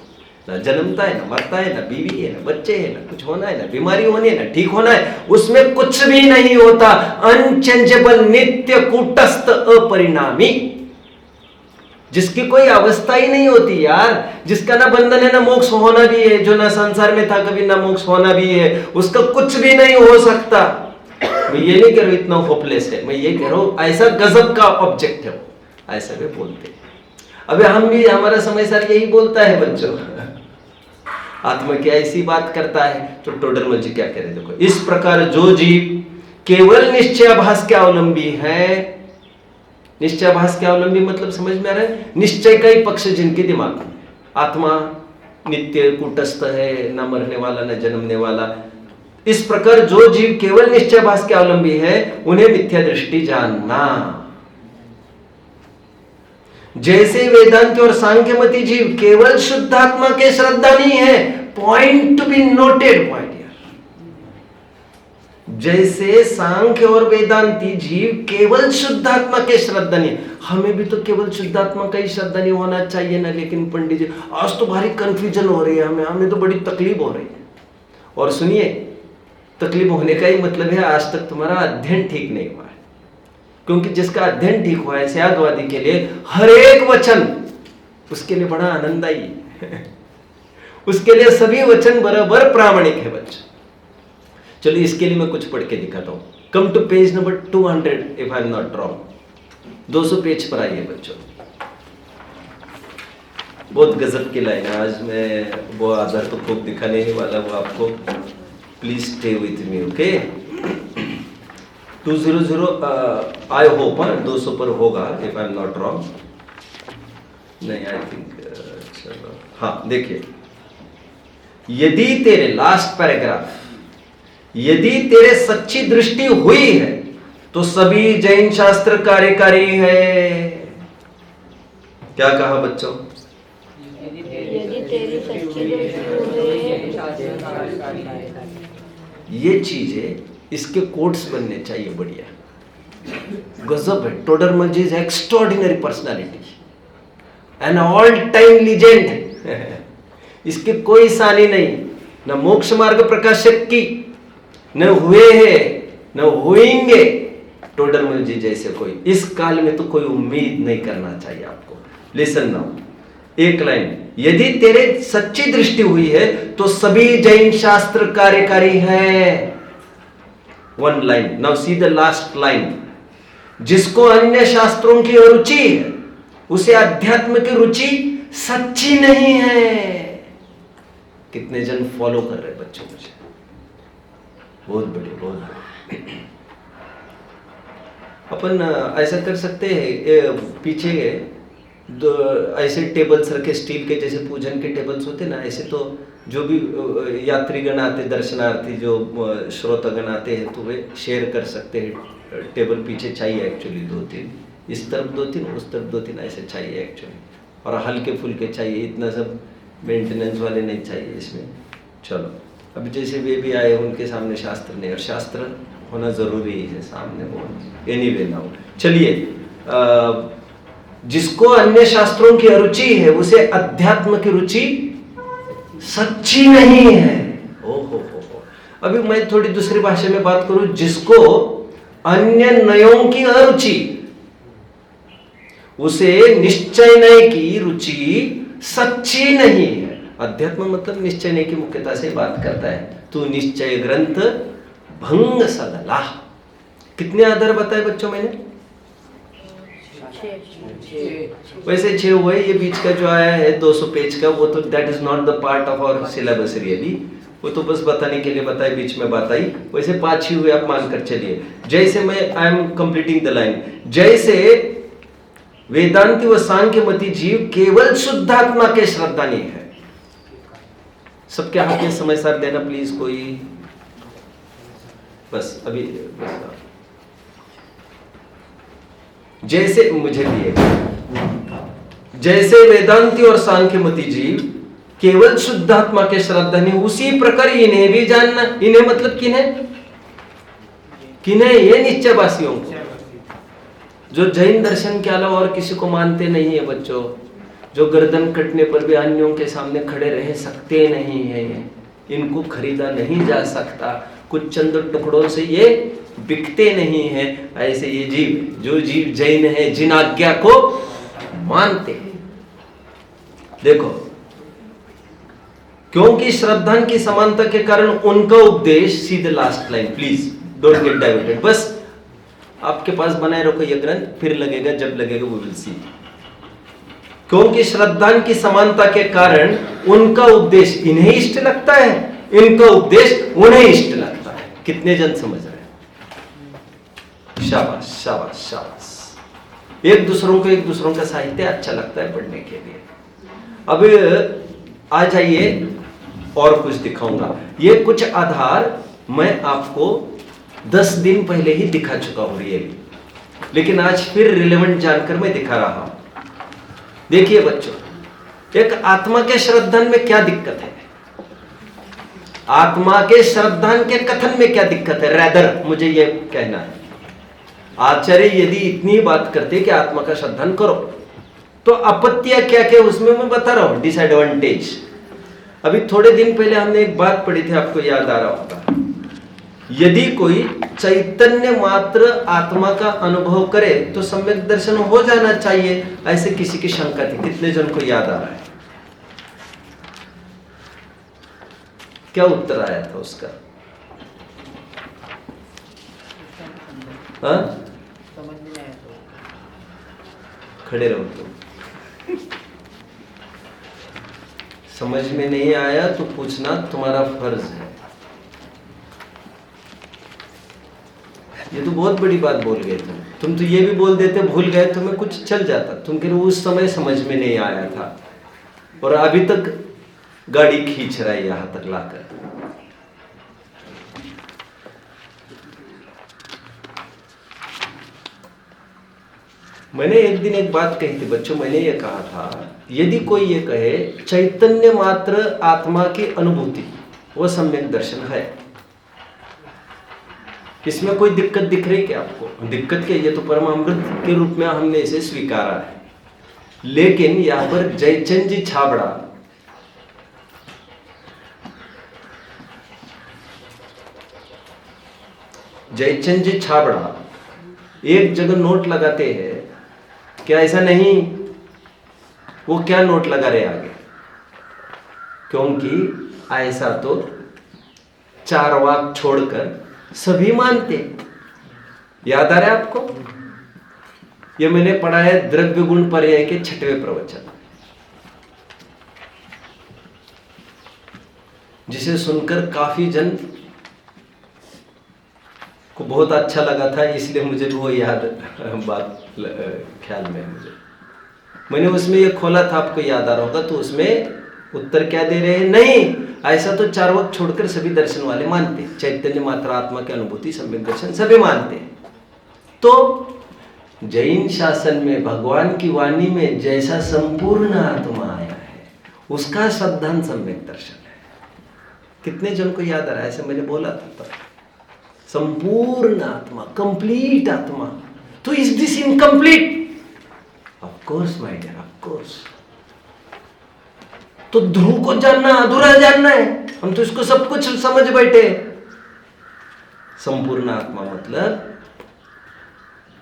ना जन्मता है, ना मरता है, ना बीवी है, ना बच्चे है, ना कुछ होना है, ना बीमारी होनी है, ना ठीक होना है. उसमें कुछ भी नहीं होता. अनचेंजेबल, नित्य, कूटस्थ, अपरिणामी, जिसकी कोई अवस्था ही नहीं होती यार. जिसका ना बंधन है, ना मोक्ष होना भी है, जो ना संसार में था कभी, ना मोक्ष होना भी है, उसका कुछ भी नहीं हो सकता. मैं ये नहीं कह रहा हूं इतना होपलेस है, मैं ये कह रहा हूं ऐसा गजब का ऑब्जेक्ट है वो. ऐसा वे बोलते हैं. अबे हम भी, हमारा समय सार यही बोलता है बच्चों. आत्मा क्या ऐसी बात करता है. तो टोडरमल जी क्या कह रहे हैं देखो. इस प्रकार जो जीव केवल निश्चयाभास के अवलंबी है. निश्चयाभास के अवलंबी मतलब समझ में आ रहा है? निश्चय का ही पक्ष जिनके दिमाग में, आत्मा नित्य कूटस्थ है, न मरने वाला न जन्मने वाला. इस प्रकार जो जीव केवल निश्चयाभास के अवलंबी है, उन्हें मिथ्या दृष्टि जानना. जैसे वेदांति और सांख्यमती जीव केवल शुद्धात्मा के श्रद्धानी है. Point to be noted point. जैसे सांख्य और वेदांती जीव केवल शुद्धात्मा के श्रद्धानी है, हमें भी तो केवल शुद्धात्मा का ही श्रद्धानी होना चाहिए ना. लेकिन पंडित जी आज तो भारी कंफ्यूजन हो रही है, हमें तो बड़ी तकलीफ हो रही है. और सुनिए, तकलीफ होने का ही मतलब है आज तक तुम्हारा अध्ययन ठीक नहीं हुआ है. क्योंकि जिसका अध्ययन ठीक हुआ है, सयादवादी के लिए हर एक वचन उसके लिए बड़ा आनंददायी है। उसके लिए सभी वचन बराबर प्रामाणिक है बच्चों। चलिए इसके लिए मैं कुछ पढ़ के दिखाता हूं। Come to page number 200 if I am not wrong. 200 page पर आइए बच्चों। बहुत गजब की लाइन है। आज मैं वो आधार तो खूब दिखाने ही वाला वो आपको। Please stay with me, okay. 200 I hope 200 पर होगा if I am not wrong. नहीं आई थिंक चलो हाँ देखिए, यदि तेरे लास्ट पैराग्राफ, यदि तेरे सच्ची दृष्टि हुई है तो सभी जैन शास्त्र कार्यकारी है। क्या कहा बच्चों? यदि तेरी सच्ची दृष्टि ये चीजें इसके कोट्स बनने चाहिए। बढ़िया गजब है। Todarmal is extraordinary personality, an all time legend. इसके कोई सानी नहीं, न मोक्ष मार्ग प्रकाशक की, न हुए हैं न होएंगे टोडरमल जी जैसे कोई। इस काल में तो कोई उम्मीद नहीं करना चाहिए आपको। लिसन नाउ, एक लाइन, यदि तेरे सच्ची दृष्टि हुई है तो सभी जैन शास्त्र कार्यकारी है। One line. Now see the last line, जिसको अन्य शास्त्रों की रुचि है उसे अध्यात्म की रुचि सच्ची नहीं है। कितने जन फॉलो कर रहे बच्चों मुझे? बहुत बढ़िया, बहुत बढ़िया। अपन ऐसा कर सकते हैं, पीछे ऐसे टेबल्स रखे स्टील के, जैसे पूजन के टेबल्स होते ना, ऐसे तो जो भी यात्रीगण आते, दर्शनार्थी जो श्रोतागण आते हैं तो वे शेयर कर सकते हैं। टेबल पीछे चाहिए एक्चुअली 2-3, इस तरफ 2-3, उस तरफ 2-3 ऐसे चाहिए एक्चुअली, और हल्के फुल्के चाहिए। इतना सब मेंटेनेंस वाले नहीं चाहिए इसमें। चलो अब जैसे वे भी आए, उनके सामने शास्त्र नहीं, और शास्त्र होना जरूरी है सामने वो। एनीवे नाउ चलिए, जिसको अन्य शास्त्रों की अरुचि है उसे अध्यात्म की रुचि सच्ची नहीं है। ओहो हो। अभी मैं थोड़ी दूसरी भाषा में बात करूं, जिसको अन्य नयों की अरुचि, उसे निश्चय नय की रुचि सच्ची नहीं है। अध्यात्म मतलब निश्चय नय की मुख्यता से बात करता है। तू निश्चय ग्रंथ भंग सदला। कितने आधार बताए बच्चों मैंने? वैसे 6 हुए। ये बीच का जो आया है 200 पेज का, वो तो that is not the part of our syllabus really, वो तो बस बताने के लिए बताए, बीच में बात आई। वैसे 5 ही हुए, आप मानकर चलिए। जैसे मैं I am completing the line, जैसे वेदांती व सांख्य मती जीव केवल शुद्धात्मा के श्रद्धानी है। सबके हाथ में समय साथ देना प्लीज। कोई बस अभी बस जैसे मुझे दिए, जैसे वेदांती और सांख्य मती जीव केवल शुद्धात्मा के श्रद्धानी, उसी प्रकार इन्हें भी जानना। इन्हें मतलब किन्हें? किन्हें? ये निश्चयवासियों को, जो जैन दर्शन के अलावा और किसी को मानते नहीं है बच्चों, जो गर्दन कटने पर भी अन्यों के सामने खड़े रह सकते नहीं है। इनको खरीदा नहीं जा सकता, कुछ चंद टुकड़ों से ये बिकते नहीं है। ऐसे ये जीव, जो जीव जैन है, जिन आज्ञा को मानते हैं। देखो, क्योंकि श्रद्धा की समानता के कारण उनका उपदेश, सीधे last line please don't get diverted. बस आपके पास बनाए रखो ये ग्रंथ, फिर लगेगा जब लगेगा वो विल सी। क्योंकि श्रद्धा की समानता के कारण उनका उपदेश इन्हें इष्ट लगता है, इनका उपदेश उन्हें इष्ट लगता है। कितने जन समझ रहे हैं? शाबाश शाबाश शाबाश। एक दूसरों का साहित्य अच्छा लगता है पढ़ने के लिए। अब आ जाइए, और कुछ दिखाऊंगा। ये कुछ आधार मैं आपको 10 दिन पहले ही दिखा चुका हूं रियली, लेकिन आज फिर रिलेवेंट जानकर मैं दिखा रहा हूं। देखिए बच्चों, एक आत्मा के श्रद्धान में क्या दिक्कत है? आत्मा के श्रद्धान के कथन में क्या दिक्कत है? रैदर मुझे यह कहना है, आचार्य यदि इतनी बात करते कि आत्मा का श्रद्धान करो, तो आपत्तियां क्या क्या उसमें मैं बता रहा हूं, डिसएडवांटेज। अभी थोड़े दिन पहले हमने एक बात पढ़ी थी, आपको याद आ रहा होगा। यदि कोई चैतन्य मात्र आत्मा का अनुभव करे तो सम्यक दर्शन हो जाना चाहिए, ऐसे किसी की शंका थी। कितने जन को याद आ रहा है? क्या उत्तर आया था उसका? हाँ, समझ में नहीं आया तो खड़े रहो तुम। समझ में नहीं आया तो पूछना तुम्हारा फर्ज है। ये तो बहुत बड़ी बात बोल गए तुम तो ये भी बोल देते भूल गए, तुम्हें कुछ चल जाता। तुम कह रहे उस समय समझ में नहीं आया था और अभी तक गाड़ी खींच रहा है यहां तक लाकर। मैंने एक दिन एक बात कही थी बच्चों, मैंने ये कहा था यदि कोई ये कहे चैतन्य मात्र आत्मा की अनुभूति वो सम्यक दर्शन है, इसमें कोई दिक्कत दिख रही क्या आपको? दिक्कत क्या, ये तो परमामृत के रूप में हमने इसे स्वीकारा है। लेकिन यहां पर जयचंद जी छाबड़ा एक जगह नोट लगाते हैं, क्या ऐसा नहीं? वो क्या नोट लगा रहे आगे? क्योंकि ऐसा तो चार वाक छोड़कर सभी मानते। याद आ रहा है आपको? ये मैंने पढ़ा है द्रव्य गुण पर्याय के 6वें प्रवचन, जिसे सुनकर काफी जन को बहुत अच्छा लगा था, इसलिए मुझे वो याद बात ख्याल में मुझे। मैंने उसमें ये खोला था, आपको याद आ रहा होगा। तो उसमें उत्तर क्या दे रहे हैं? नहीं, ऐसा तो चार वक्त छोड़कर सभी दर्शन वाले मानते, चैतन्य मात्र आत्मा की अनुभूति सम्यक दर्शन सभी मानते। तो जैन शासन में भगवान की वाणी में जैसा संपूर्ण आत्मा आया है उसका श्रद्धांत सम्यक दर्शन है। कितने जन को याद आ रहा है? ऐसे मैंने बोला था तब। संपूर्ण आत्मा, कंप्लीट आत्मा। तो is this incomplete? Of course my dear, of course. तो ध्रुव को जानना अधूरा जानना है, हम तो इसको सब कुछ समझ बैठे। संपूर्ण आत्मा मतलब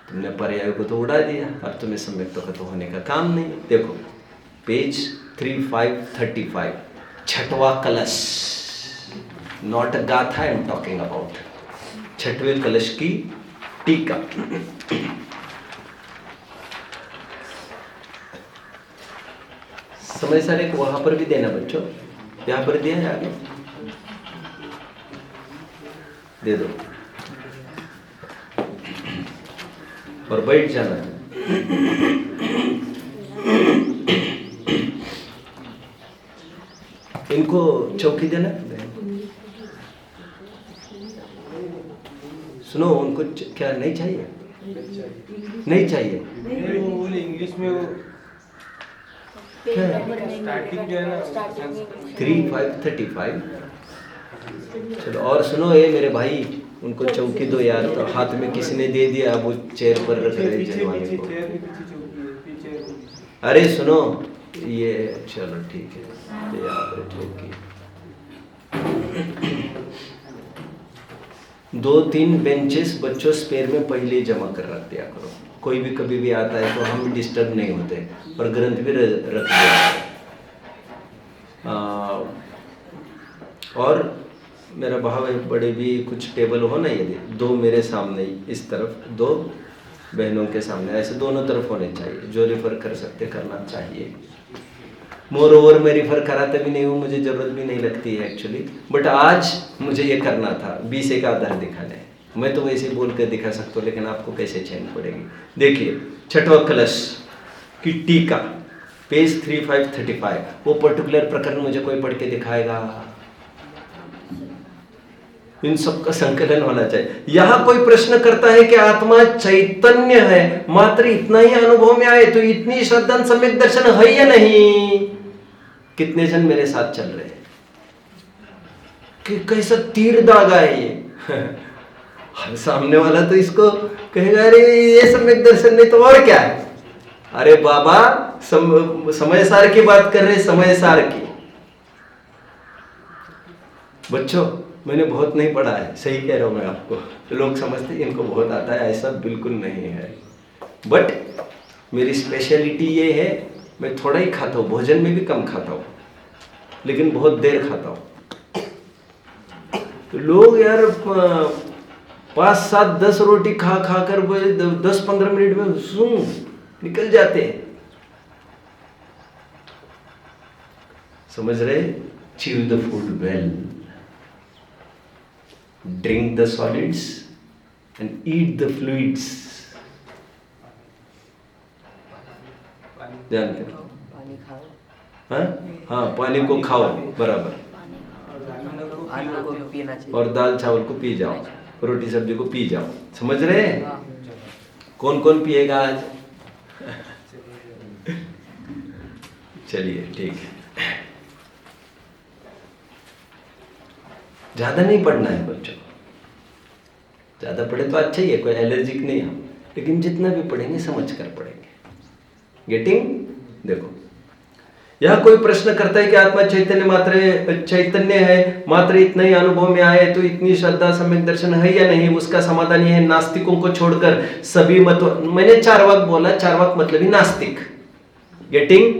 तुमने पर्याय को तो उड़ा दिया, अब तुम्हें सम्यक तो होने का काम नहीं। देखो पेज 3535, छठवां कलश, नॉट अ गाथा आई एम टॉकिंग अबाउट, छठवें कलश की टीका। समय सारे को वहां पर भी देना बच्चों, यहां पर दिया है आगे, दे दो और बैठ जाना है। इनको चौकी देना। सुनो, उनको क्या नहीं चाहिए? नहीं चाहिए। वो इंग्लिश में वो स्टार्टिंग जो है ना 3535। चलो और सुनो, ये मेरे भाई उनको चौकी दो यार। तो हाथ में किसी ने दे दिया, अब वो चेयर पर रख रहे जनवाने को। अरे सुनो, ये चलो ठीक है, ये यहाँ पर चौकी 2-3 बेंचेस बच्चों स्पेयर में पहले ही जमा कर रख दिया करो। कोई भी कभी भी आता है तो हम डिस्टर्ब नहीं होते, और ग्रंथ भी रख दिया। और मेरा भाव है बड़े भी कुछ टेबल हो ना, यदि 2 मेरे सामने इस तरफ, 2 बहनों के सामने, ऐसे दोनों तरफ होने चाहिए। जो रेफर कर सकते करना चाहिए। मोर ओवर मैं रिफर कराते भी नहीं हूँ, मुझे जरूरत भी नहीं लगती है एक्चुअली, बट आज मुझे ये करना था 20 एक आधार दिखाने। मैं तो वैसे बोल कर दिखा सकता हूँ, लेकिन आपको कैसे चैन पड़ेगी। देखिए छठवां कलश की टीका, पेज 3535। वो पर्टिकुलर प्रकरण मुझे कोई पढ़ के दिखाएगा? इन सब का संकलन होना चाहिए। यहां कोई प्रश्न करता है कि आत्मा चैतन्य है, मात्र इतना ही अनुभव में आए, तो इतनी श्रद्धा सम्यक दर्शन है या नहीं? कितने जन मेरे साथ चल रहे हैं? कि कैसा तीर दागा है ये। सामने वाला तो इसको कहेगा अरे ये सम्यक दर्शन नहीं तो और क्या है? अरे बाबा, समय सार की बात कर रहे, समय सार की। बच्चों मैंने बहुत नहीं पढ़ा है, सही कह रहा हूँ मैं आपको। लोग समझते हैं इनको बहुत आता है, ऐसा बिल्कुल नहीं है। बट मेरी स्पेशलिटी ये है, मैं थोड़ा ही खाता हूँ, भोजन में भी कम खाता हूँ, लेकिन बहुत देर खाता हूँ। तो लोग यार 5, 7, 10 रोटी खा कर 10-15 मिनट में निकल जाते हैं। समझ रहे? Chew the food well, drink the solids and eat the fluids. ध्यान करो। पानी खाओ, हाँ, पानी को खाओ बराबर, अन्न को भी पीना चाहिए। और दाल चावल को पी जाओ, रोटी सब्जी को पी जाओ। समझ रहे हैं? हाँ। कौन कौन पिएगा आज? चलिए ठीक है। ज्यादा नहीं पढ़ना है बच्चों, ज्यादा पढ़े तो अच्छा ही है, कोई एलर्जिक नहीं हम, लेकिन जितना भी पढ़ेंगे समझ कर पढ़ेंगे। गेटिंग? देखो, यह कोई प्रश्न करता है कि आत्मा चैतन्य है, मात्र इतना ही अनुभव में आए तो इतनी श्रद्धा सम्यक दर्शन है या नहीं? उसका समाधान यह है, नास्तिकों को छोड़कर सभी मत, मैंने चार्वाक बोला, चार्वाक मतलब ही नास्तिक। गेटिंग?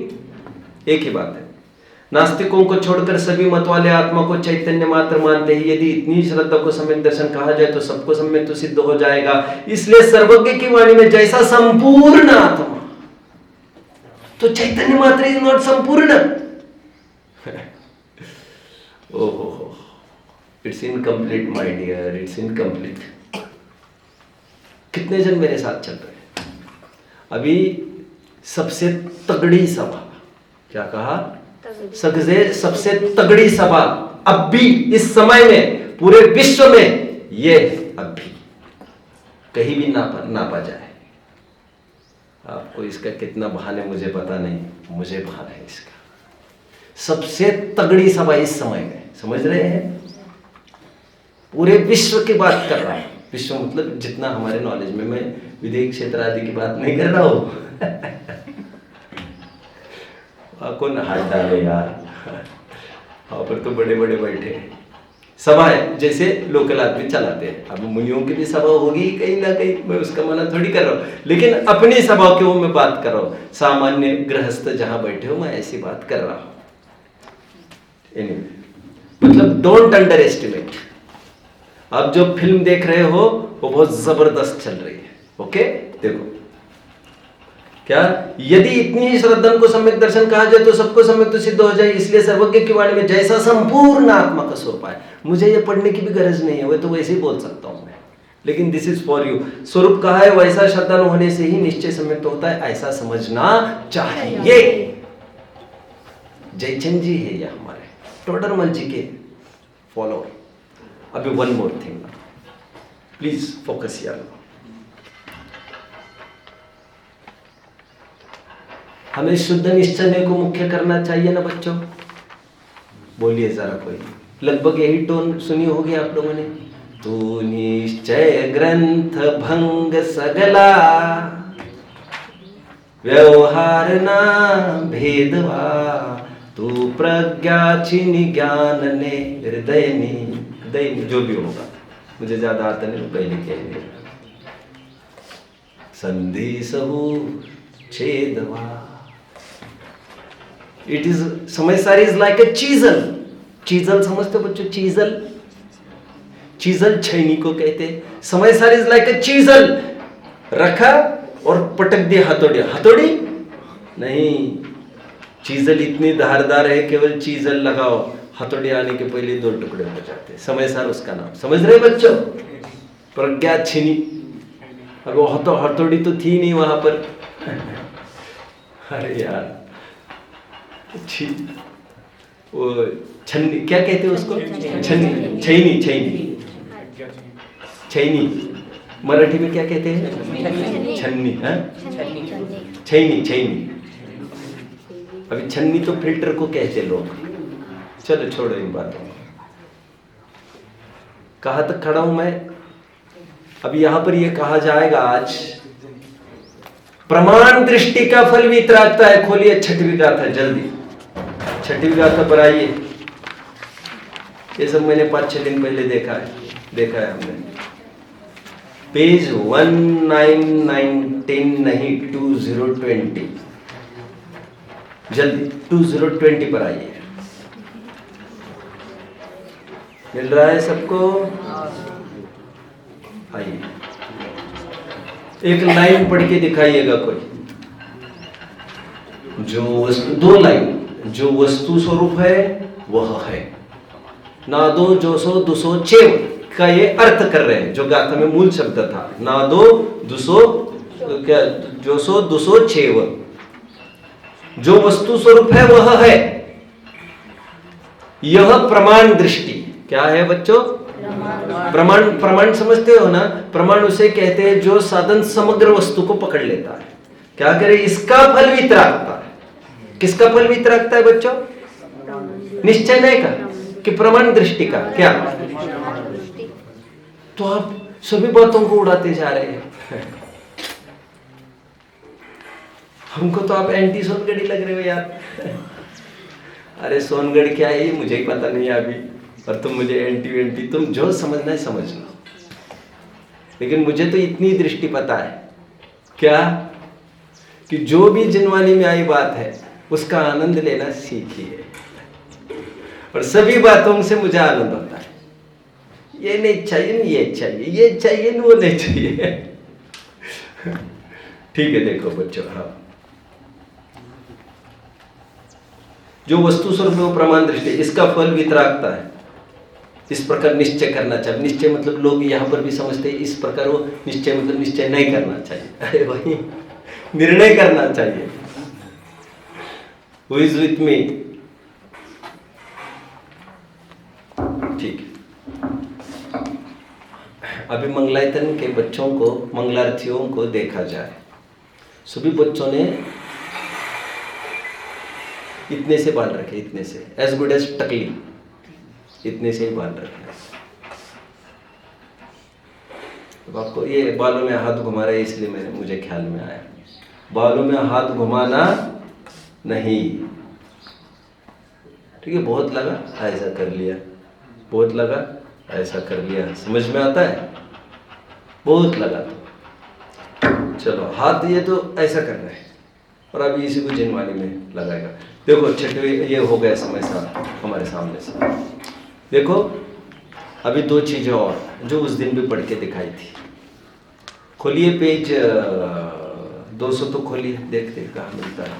एक ही बात है। नास्तिकों को छोड़कर सभी मत वाले आत्मा को चैतन्य मात्र मानते हैं। यदि इतनी श्रद्धा को सम्यक दर्शन कहा जाए तो सबको सम्यक तो सिद्ध हो जाएगा। इसलिए सर्वज्ञ की वाणी में जैसा संपूर्ण आत्मा, तो चैतन्य मात्र इज नॉट संपूर्ण। ओहो, it's incomplete my dear, it's incomplete. कितने जन मेरे साथ चल रहे हैं? अभी सबसे तगड़ी सभा, क्या कहा? सबसे तगड़ी सभा अब भी इस समय में पूरे विश्व में ये अब भी कहीं भी नापा जाए। आपको इसका कितना भान है मुझे पता नहीं, मुझे भान है इसका। सबसे तगड़ी सभा इस समय में, समझ रहे हैं? पूरे विश्व की बात कर रहा हूं। विश्व मतलब जितना हमारे नॉलेज में, मैं विदेश क्षेत्र आदि की बात नहीं कर रहा हूं। कौन हाथ डाले यार, वहां पर तो बड़े बड़े बैठे हैं। सभा है जैसे लोकल आदमी चलाते हैं। अब मुनियों की भी सभा होगी कहीं ना कहीं, मैं उसका मना थोड़ी कर रहा हूँ, लेकिन अपनी सभा की वो मैं बात कर रहा हूँ। सामान्य गृहस्थ जहां बैठे हो, मैं ऐसी बात कर रहा हूँ। Anyway, मतलब डोंट अंडर एस्टिमेट। आप जो फिल्म देख रहे हो वो बहुत जबरदस्त चल रही है। ओके, देखो क्या, यदि इतनी ही श्रद्धा को सम्यक दर्शन कहा जाए तो सबको सम्यक तो सिद्ध हो जाए। इसलिए सर्वज्ञ की वाणी में जैसा संपूर्ण आत्मा का स्वरूप है। मुझे ये पढ़ने की भी गरज नहीं है, वो तो वैसे ही बोल सकता हूं मैं, लेकिन दिस इज फॉर यू। स्वरूप कहा है वैसा श्रद्धा होने से ही निश्चय सम्यक होता है, ऐसा समझना चाहिए। जयचंद जी है या हमारे टोडरमल जी के फॉलोअर। अभी one more thing, please focus यार। हमें शुद्ध निश्चय को मुख्य करना चाहिए ना बच्चों? बोलिए जरा कोई। लगभग यही टोन सुनी होगी आप लोगों ने। तू निश्चय ग्रंथ भंग सगला, व्यवहार ना भेदवा, तू प्रज्ञा छिनि ज्ञान ने हृदय ने, जो भी होगा, मुझे ज्यादा आता नहीं, पहले कह संधि सहु छेदवा। It is, Samayasara is like a chisel. Chisel समझते हो बच्चों? चीजल, चीजल छैनी को कहते हैं। Samayasara is like a chisel. रखा और पटक दिया हथौड़ी, हथौड़ी नहीं, चीजल इतनी धारदार है, केवल चीजल लगाओ, हथौड़ी आने के पहले 2 टुकड़े हो जाते। समयसार उसका नाम, समझ रहे बच्चों? प्रज्ञा छिनी, अब वो हथौड़ी तो थी नहीं वहां पर। अरे यार, वो छन्नी क्या कहते हैं उसको? छन्नी, छैनी, छैनी, छैनी मराठी में क्या कहते हैं? छन्नी, हाँ, छैनी, छैनी। अभी छन्नी तो फिल्टर को कहते लोग। चलो छोड़ो इन बातों को। कहाँ तक खड़ा हूं मैं? अब यहां पर यह कहा जाएगा आज, प्रमाण दृष्टि का फल भी इतराता है। खोलिए 6वीं गाथा जल्दी, 6वीं गाथा पर आइए। ये सब मैंने 5-6 दिन पहले देखा है हमने। पेज 1919 नहीं 2020, जल्दी 2020 पर आइए। मिल रहा है सबको? आइए, एक लाइन पढ़ के दिखाइएगा कोई। जो वस्तु, 2 लाइन, जो वस्तु स्वरूप है वह है। नादो जोसो दुसो चेव का ये अर्थ कर रहे हैं, जो गाथा में मूल शब्द था। नादो दुसो क्या, जोसो दुसो चेव, जो वस्तु स्वरूप है वह है। यह प्रमाण दृष्टि क्या है बच्चों? प्रमाण समझते हो ना? प्रमाण उसे कहते हैं जो साधन समग्र वस्तु को पकड़ लेता है। क्या करे? इसका फल वितरागता है। किसका फल वितरागता है बच्चों? निश्चय नहीं का कि प्रमाण दृष्टि का? क्या? तो आप सभी बातों को उड़ाते जा रहे हैं। हमको तो आप एंटी सोनगढ़ी लग रहे हो यार। अरे सोनगढ़ क्या है ये मुझे ही पता नहीं अभी, और तुम मुझे एंटी, तुम जो समझना है समझ लो। लेकिन मुझे तो इतनी दृष्टि पता है क्या, कि जो भी जिनवानी में आई बात है उसका आनंद लेना सीखिए, और सभी बातों से मुझे आनंद होता है। ये नहीं चाहिए, ये चाहिए, ये चाहिए, वो नहीं चाहिए। ठीक है, देखो बच्चों, हाँ, जो वस्तु स्वरूप में वो प्रमाण दृष्टि, इसका फल वितरागता है। इस प्रकार निश्चय करना चाहिए। निश्चय मतलब लोग यहाँ पर भी समझते हैं इस प्रकार, वो निश्चय मतलब निश्चय नहीं करना चाहिए। अरे भाई, निर्णय करना चाहिए। Who is with me? ठीक है, अभी मंगलायतन के बच्चों को, मंगलार्थियों को देखा जाए। सभी बच्चों ने इतने से बाल रखे, इतने से, एज गुड एज टकली, इतने से ही बाल रखे। तो आपको ये बालों में हाथ घुमा रहे इसलिए मुझे ख्याल में आया, बालों में हाथ घुमाना नहीं। ठीक है, बहुत लगा ऐसा कर लिया, बहुत लगा ऐसा कर लिया, समझ में आता है? बहुत लगा तो चलो हाथ ये तो ऐसा कर रहे हैं, और अभी इसी को जिनवानी में लगाएगा। देखो छठवे, ये हो गया समय हमारे सामने से। देखो अभी 2 चीजें और जो उस दिन भी पढ़ के दिखाई थी। खोलिए पेज 200 तो खोलिए, देखते कहाँ मिलता है।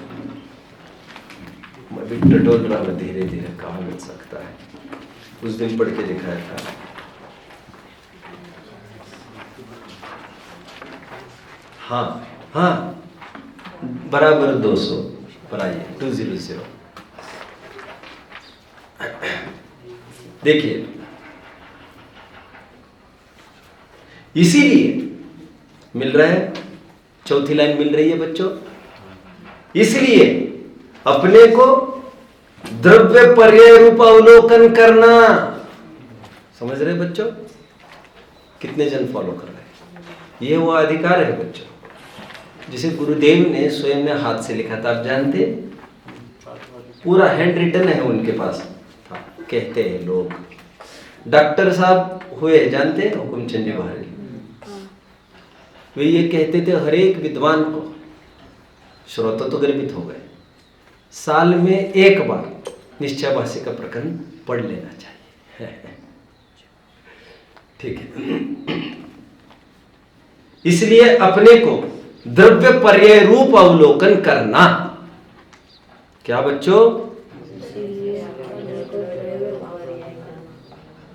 मैं भी टटोल रहा हूँ धीरे धीरे, कहाँ मिल सकता है। उस दिन पढ़ के दिखाया था। हाँ हाँ, बराबर 200 पर आइए, 200। देखिए, इसीलिए मिल रहा है, चौथी लाइन मिल रही है बच्चों। इसलिए अपने को द्रव्य पर्याय रूप अवलोकन करना। समझ रहे बच्चों? कितने जन फॉलो कर रहे हैं? ये वो अधिकार है बच्चों जिसे गुरुदेव ने स्वयं ने हाथ से लिखा था। आप जानते, पूरा हैंड रिटन है उनके पास था। कहते हैं लोग, डॉक्टर साहब हुए जानते हैं हुकुमचंद जी बहारी, वे ये कहते थे हर एक विद्वान को, श्रोता तो गर्वित हो गए, साल में 1 बार निश्चय भाष्य का प्रकरण पढ़ लेना चाहिए। ठीक है, इसलिए अपने को द्रव्य पर्याय रूप अवलोकन करना। क्या बच्चों?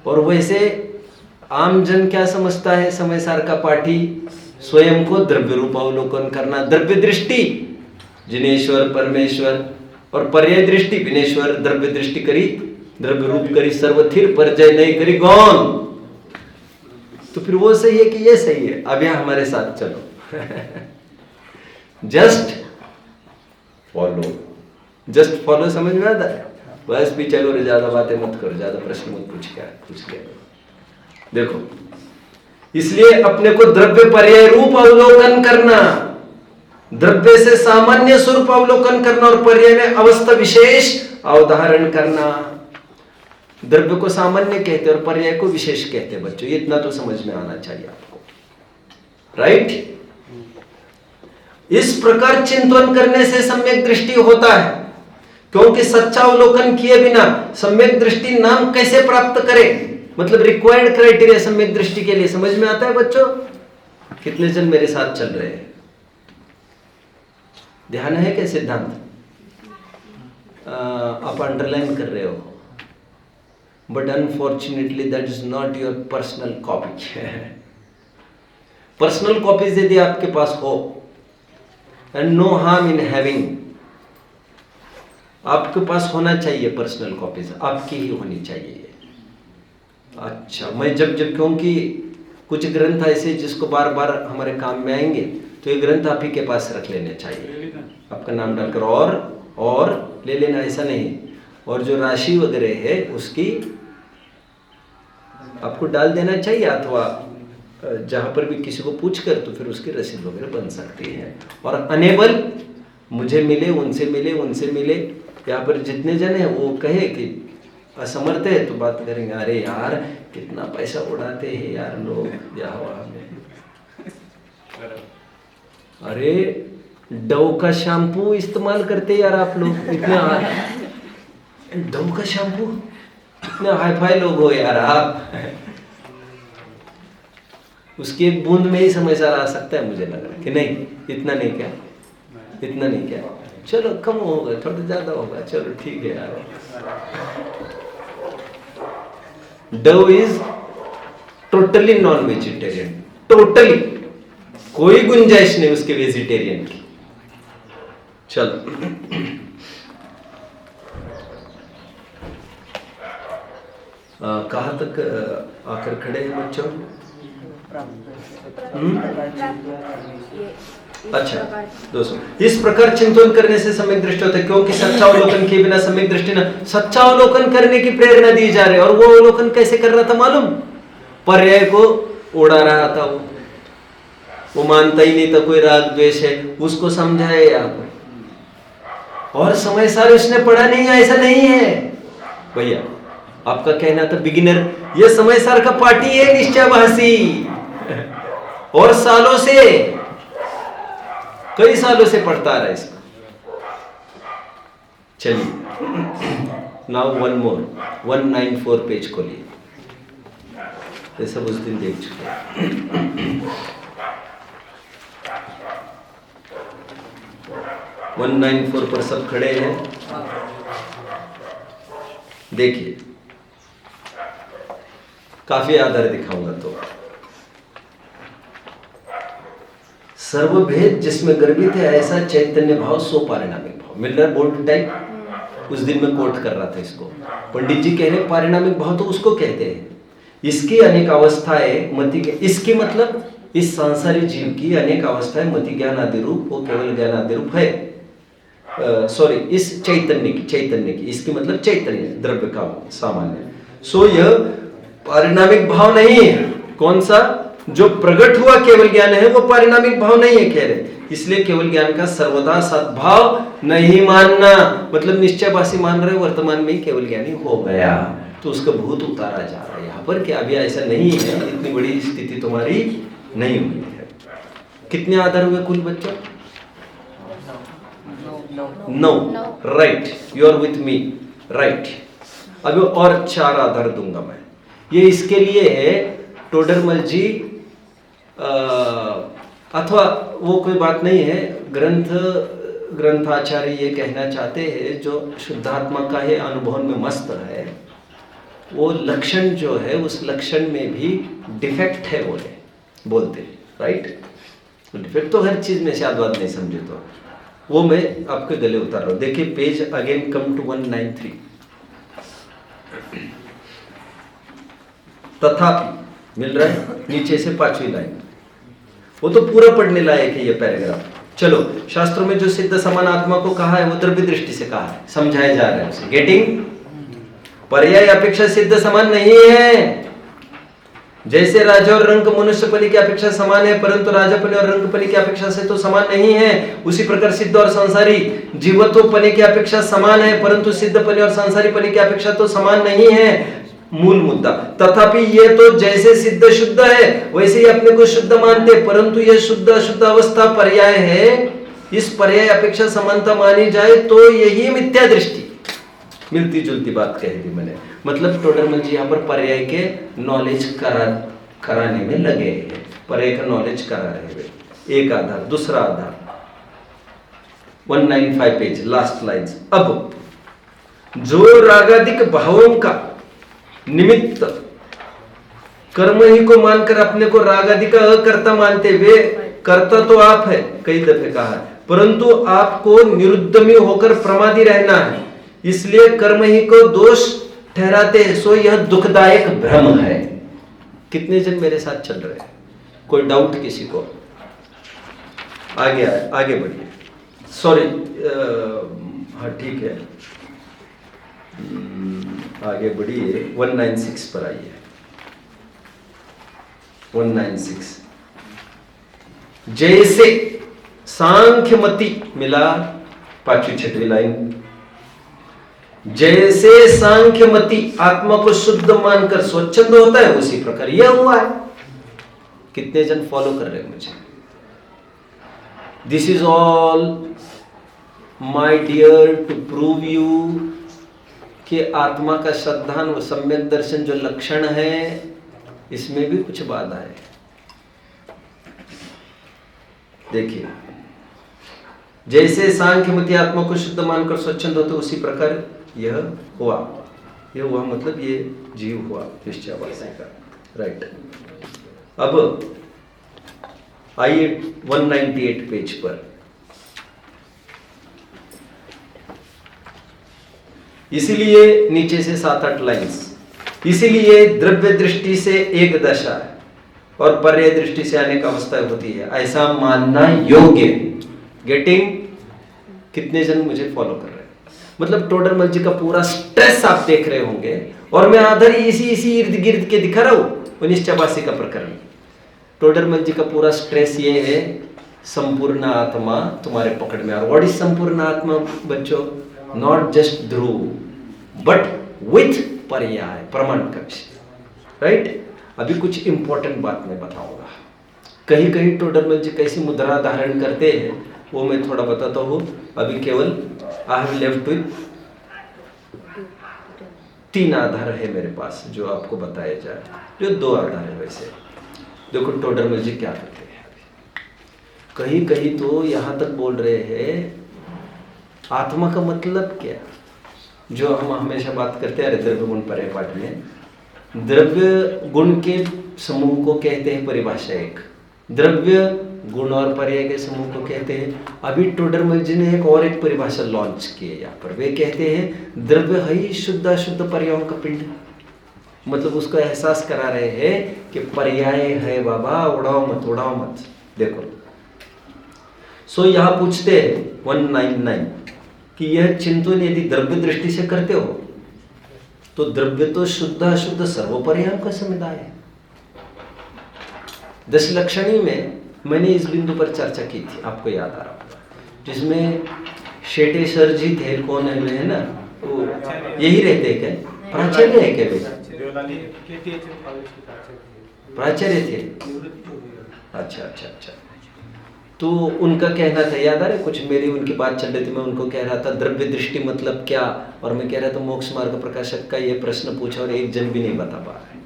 और वैसे आम जन क्या समझता है? समय सार का पाठी स्वयं को द्रव्य रूप अवलोकन करना, द्रव्य दृष्टि जिनेश्वर परमेश्वर, और पर्याय दृष्टि विनेश्वर। द्रव्य दृष्टि करी, द्रव्य रूप करी, सर्वथिर परजय नहीं करी गौन। तो फिर वो सही है कि ये सही है? अब यहां हमारे साथ चलो। जस्ट फॉलो, समझ में आता है? बस भी चलो रे, ज्यादा बातें मत करो, ज्यादा प्रश्न मत पूछ के। देखो, इसलिए अपने को द्रव्य पर्याय रूप अवलोकन करना, द्रव्य से सामान्य स्वरूप अवलोकन करना, और पर्याय में अवस्था विशेष अवधारण करना। द्रव्य को सामान्य कहते हैं और पर्याय को विशेष कहते हैं बच्चों, ये इतना तो समझ में आना चाहिए आपको, राइट। इस प्रकार चिंतन करने से सम्यक दृष्टि होता है, क्योंकि सच्चा अवलोकन किए बिना सम्यक दृष्टि नाम कैसे प्राप्त करें, मतलब रिक्वायर्ड क्राइटेरिया सम्यक दृष्टि के लिए समझ में आता है बच्चों? कितने जन मेरे साथ चल रहे हैं? ध्यान है क्या सिद्धांत? आप अंडरलाइन कर रहे हो, but unfortunately that is not your personal copy. Personal copies यदि आपके पास हो, and no harm in having, आपके पास होना चाहिए पर्सनल कॉपीज, आपकी ही होनी चाहिए। अच्छा, मैं जब क्योंकि कुछ ग्रंथ ऐसे जिसको बार बार हमारे काम में आएंगे, तो ये ग्रंथ आप ही के पास रख लेने चाहिए, आपका नाम डालकर और ले लेना, ऐसा नहीं। और जो राशि वगैरह है उसकी आपको डाल देना चाहिए, अथवा जहां पर भी किसी को पूछ कर तो फिर उसकी रसीद वगैरह बन सकती है। और अनेबल मुझे मिले, उनसे मिले, यहाँ पर जितने जन हैं वो कहे कि असमर्थ है तो बात करेंगे, अरे यार कितना पैसा उड़ाते हैं यार लोग ब्याह में, अरे डव का शैम्पू इस्तेमाल करते यार आप लोग, इतना डव का शैम्पू, इतने हाई-फाई लोग हो यार आप। उसकी एक बूंद में ही समझदार आ सकता है, मुझे लग रहा है कि नहीं, इतना नहीं क्या, चलो कम होगा, थोड़ा ज्यादा होगा, चलो ठीक है यार। Dove is totally non vegetarian, totally कोई गुंजाइश नहीं उसके वेजिटेरियन की। चलो कहाँ तक आकर खड़े हैं बच्चों? अच्छा दोस्तों, इस प्रकार चिंतन करने से सम्यक दृष्टि होता है, क्योंकि सच्चा अवलोकन किए बिना सम्यक दृष्टि न, सच्चा अवलोकन करने की प्रेरणा दी जा रही है। और वो अवलोकन कैसे कर रहा था मालूम? पर्याय को उड़ा रहा था, वो मानता ही नहीं था कोई राग द्वेष है, उसको समझाया यहाँ पर। और समय सार उसने पढ़ा नहीं है, ऐसा नहीं है भैया, आपका कहना था बिगिनर, ये समय सार का पार्टी है निश्चयभाषी, और सालों से, कई सालों से पढ़ता रहा इसको। चलिए नाउ वन मोर, 194 पेज खोलिए, ये सब उस दिन देख चुके हैं। 194 पर सब खड़े हैं, देखिए काफी आधार दिखाऊंगा। तो सर्वभेद जिसमें गर्भित है ऐसा चैतन्य भाव सो पारिणामिक भाव, मिल रहा है बोल्ड टाइप। उस दिन मैं कोट कर रहा था इसको, पंडित जी कह रहे पारिणामिक भाव तो उसको कहते हैं, इसकी अनेक अवस्थाएं मति, इसकी मतलब इस सांसारिक जीव की अनेक अवस्थाएं मति ज्ञान आदि रूप, वो केवल ज्ञान आदि रूप है। सॉरी, इस चैतन्य की, इसकी मतलब चैतन्य द्रव्य का सामान्य। सो यह पारिणामिक भाव नहीं है। कौन सा? जो प्रकट हुआ केवल ज्ञान है वो पारिणामिक भाव नहीं है कह रहे। इसलिए केवल ज्ञान का सर्वदा सद्भाव नहीं मानना, मतलब निश्चयभाषी मान रहे वर्तमान में केवल ज्ञानी हो गया तो उसका भूत उतारा जा रहा है यहाँ पर कि अभी ऐसा नहीं है, इतनी बड़ी स्थिति तुम्हारी नहीं हुई है। कितने आधार हुए कुल बच्चों? No, right, you are with me, right. अभी और 4 आधार दूंगा मैं। ये इसके लिए है टोडरमल जी, अथवा वो कोई बात नहीं है, ग्रंथाचार्य ये कहना चाहते हैं जो शुद्धात्मा का है अनुभव में मस्त है, वो लक्षण जो है उस लक्षण में भी डिफेक्ट है बोलते हैं, राइट। डिफेक्ट तो हर चीज में शादवाद नहीं समझे तो वो मैं आपके गले उतार रहा हूं। देखिए पेज अगेन कम टू 193। तथापि मिल रहा है नीचे से 5वीं लाइन, वो तो पूरा पढ़ने लायक है ये पैराग्राफ। चलो, शास्त्रों में जो सिद्ध समान आत्मा को कहा है वो द्रव्य दृष्टि से कहा है, समझाया जा रहा है उसे। गेटिंग? पर्याय अपेक्षा सिद्ध समान नहीं है, जैसे राजा और रंग मनुष्यपनी की अपेक्षा समान है, परंतु राजापनी और रंगपनी की अपेक्षा से तो समान नहीं है, उसी प्रकार सिद्ध और संसारी जीवत्वपनी की अपेक्षा समान है, परंतु सिद्धपनी और संसारीपनी की अपेक्षा तो समान नहीं है। मूल मुद्दा, तथापि ये तो जैसे सिद्ध शुद्ध है वैसे ही अपने को शुद्ध मानते, परंतु यह शुद्ध अशुद्ध अवस्था पर्याय है। इस पर्याय अपेक्षा समानता मानी जाए तो यही मिथ्या दृष्टि। मिलती जुलती बात कह दी मैंने, मतलब टोडरमल जी यहाँ पर पर्याय के नॉलेज कराने में लगे हैं, पर्याय का नॉलेज करा रहे हैं। एक आधार, दूसरा आधार 195 पेज, लास्ट लाइन्स। अब जो रागादिक भावों का निमित्त कर्म ही को मानकर अपने को रागादि का अकर्ता मानते, वे कर्ता तो आप है, कई दफे कहा है, परंतु आपको निरुद्दमी होकर प्रमादी रहना है, इसलिए कर्म ही को दोष ठहराते हैं। सो यह दुखदायक भ्रम है। कितने जन मेरे साथ चल रहे हैं? कोई डाउट किसी को? आगे बढ़िए। सॉरी, हाँ ठीक है, आगे बढ़िए। 196 पर आइए। 196, जैसे सांख्यमति मिला, 5वीं 6वीं लाइन। जैसे सांख्यमति आत्मा को शुद्ध मानकर स्वच्छंद होता है, उसी प्रकार यह हुआ है। कितने जन फॉलो कर रहे हैं मुझे? This is all my dear to prove you कि आत्मा का श्रद्धान व सम्यक दर्शन जो लक्षण है, इसमें भी कुछ बाधा है। देखिए, जैसे सांख्यमति आत्मा को शुद्ध मानकर स्वच्छंद होते, उसी प्रकार यह हुआ। यह हुआ मतलब ये जीव हुआ निश्चयावासी का, राइट। अब आइए 198 पेज पर। इसीलिए नीचे से 7-8 लाइन्स। इसीलिए द्रव्य दृष्टि से एक दशा है और पर्याय दृष्टि से अनेक अवस्थाएं होती है, ऐसा मानना योग्य। गेटिंग? कितने जन मुझे फॉलो कर रहे हैं? मतलब टोडरमल जी का पूरा स्ट्रेस आप देख रहे होंगे, और मैं आधर इसी इर्द गिर्द के दिखा रहा हूं। निश्चयवासी का प्रकरण, टोडरमल जी का पूरा स्ट्रेस ये है, संपूर्ण आत्मा तुम्हारे पकड़ में। और व्हाट इज संपूर्ण आत्मा बच्चों? Not just Dhruv but with पर्याय, प्रमाण का विषय, राइट। अभी कुछ इंपॉर्टेंट बात मैं बताऊंगा। कहीं कहीं टोडरमल जी कैसी मुद्रा धारण करते हैं वो मैं थोड़ा बताता हूँ। अभी केवल आई हैव लेफ्ट विथ 3 आधार है मेरे पास जो आपको बताया जाए, जो 2 आधार है। वैसे देखो टोडरमल जी क्या करते हैं। कहीं कहीं तो यहाँ तक बोल रहे हैं आत्मा का मतलब क्या, जो हम हमेशा बात करते हैं द्रव्य गुण पर्याय पाठ में। द्रव्य गुण के समूह को कहते हैं परिभाषा एक, द्रव्य गुण और पर्याय के समूह को कहते हैं। अभी टोडरमल जी ने एक परिभाषा लॉन्च की है यहाँ पर। वे कहते हैं द्रव्य है ही शुद्ध अशुद्ध पर्यायों का पिंड। मतलब उसको एहसास करा रहे हैं कि पर्याय है बाबा, उड़ाओ मत। देखो सो यहाँ पूछते हैं 199 कि यह चिंतन यदि द्रव्य दृष्टि से करते हो तो द्रव्य तो शुद्ध अशुद्ध सर्वपर्यायों का समुदाय है। 10 लक्षणी में मैंने इस बिंदु पर चर्चा की थी, आपको याद आ रहा होगा, जिसमें शेटे सर जी थे, कौन है वे, है ना, वो यही रहते हैं क्या? प्राचार्य है क्या वे? प्राचार्य थे। अच्छा। तो उनका कहना था, याद आ रहा है, कुछ मेरी उनकी बात चल रही थी, मैं उनको कह रहा था द्रव्य दृष्टि मतलब क्या, और मैं कह रहा था मोक्ष मार्ग प्रकाशक का ये प्रश्न पूछा और एक जन भी नहीं बता पा रहा है।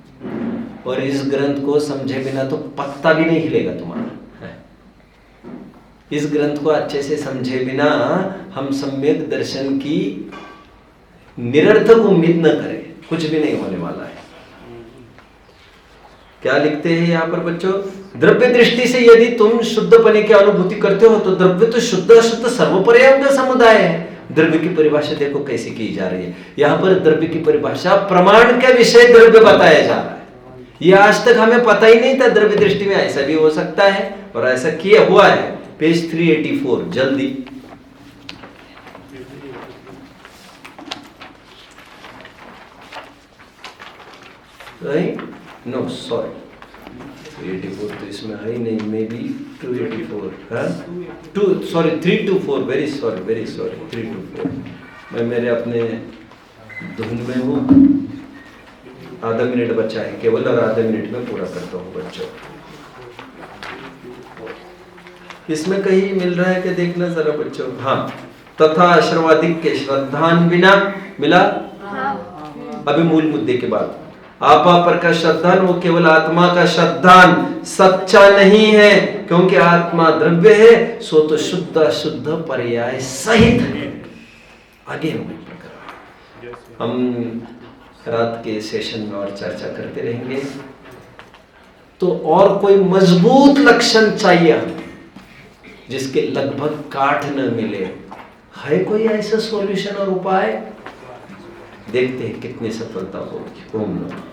और इस ग्रंथ को समझे बिना तो पत्ता भी नहीं हिलेगा तुम्हारा। इस ग्रंथ को अच्छे से समझे बिना हम सम्यक दर्शन की निरर्थक उम्मीद न करें, कुछ भी नहीं होने वाला है। क्या लिखते हैं यहाँ पर बच्चों? द्रव्य दृष्टि से यदि तुम शुद्धपने की अनुभूति करते हो तो द्रव्य तो शुद्ध अशुद्ध सर्वपर्यायों का समुदाय है। द्रव्य की परिभाषा देखो कैसी की जा रही है। यहाँ पर द्रव्य की परिभाषा प्रमाण के विषय द्रव्य बताया जा रहा है। ये आज तक हमें पता ही नहीं था द्रव्य दृष्टि में ऐसा भी हो सकता है, और ऐसा किया हुआ है। पेज 384 जल्दी। नो सॉरी, 284 तो इसमें आई नहीं, मे बी 284 है, 324, वेरी सॉरी 324। मैं मेरे अपने धुन में हूँ। आधा मिनट बचा है केवल, और आधे मिनट में पूरा करता हूँ बच्चों। इसमें कहीं मिल रहा है कि देखना जरा बच्चों। हाँ, तथा आश्रवादिक के श्रद्धान बिना मिला। अभी मूल मुद्दे के बाद, आपा पर का श्रद्धान वो केवल आत्मा का श्रद्धान सच्चा नहीं है, क्योंकि आत्मा द्रव्य है, सो तो शुद्ध अशुद्ध पर्याय सहित है। आगे हम रात के सेशन में और चर्चा करते रहेंगे। तो और कोई मजबूत लक्षण चाहिए हमें जिसके लगभग काट न मिले, है कोई ऐसा सॉल्यूशन और उपाय? देखते हैं कितनी सफलता होगी। ओम नमः।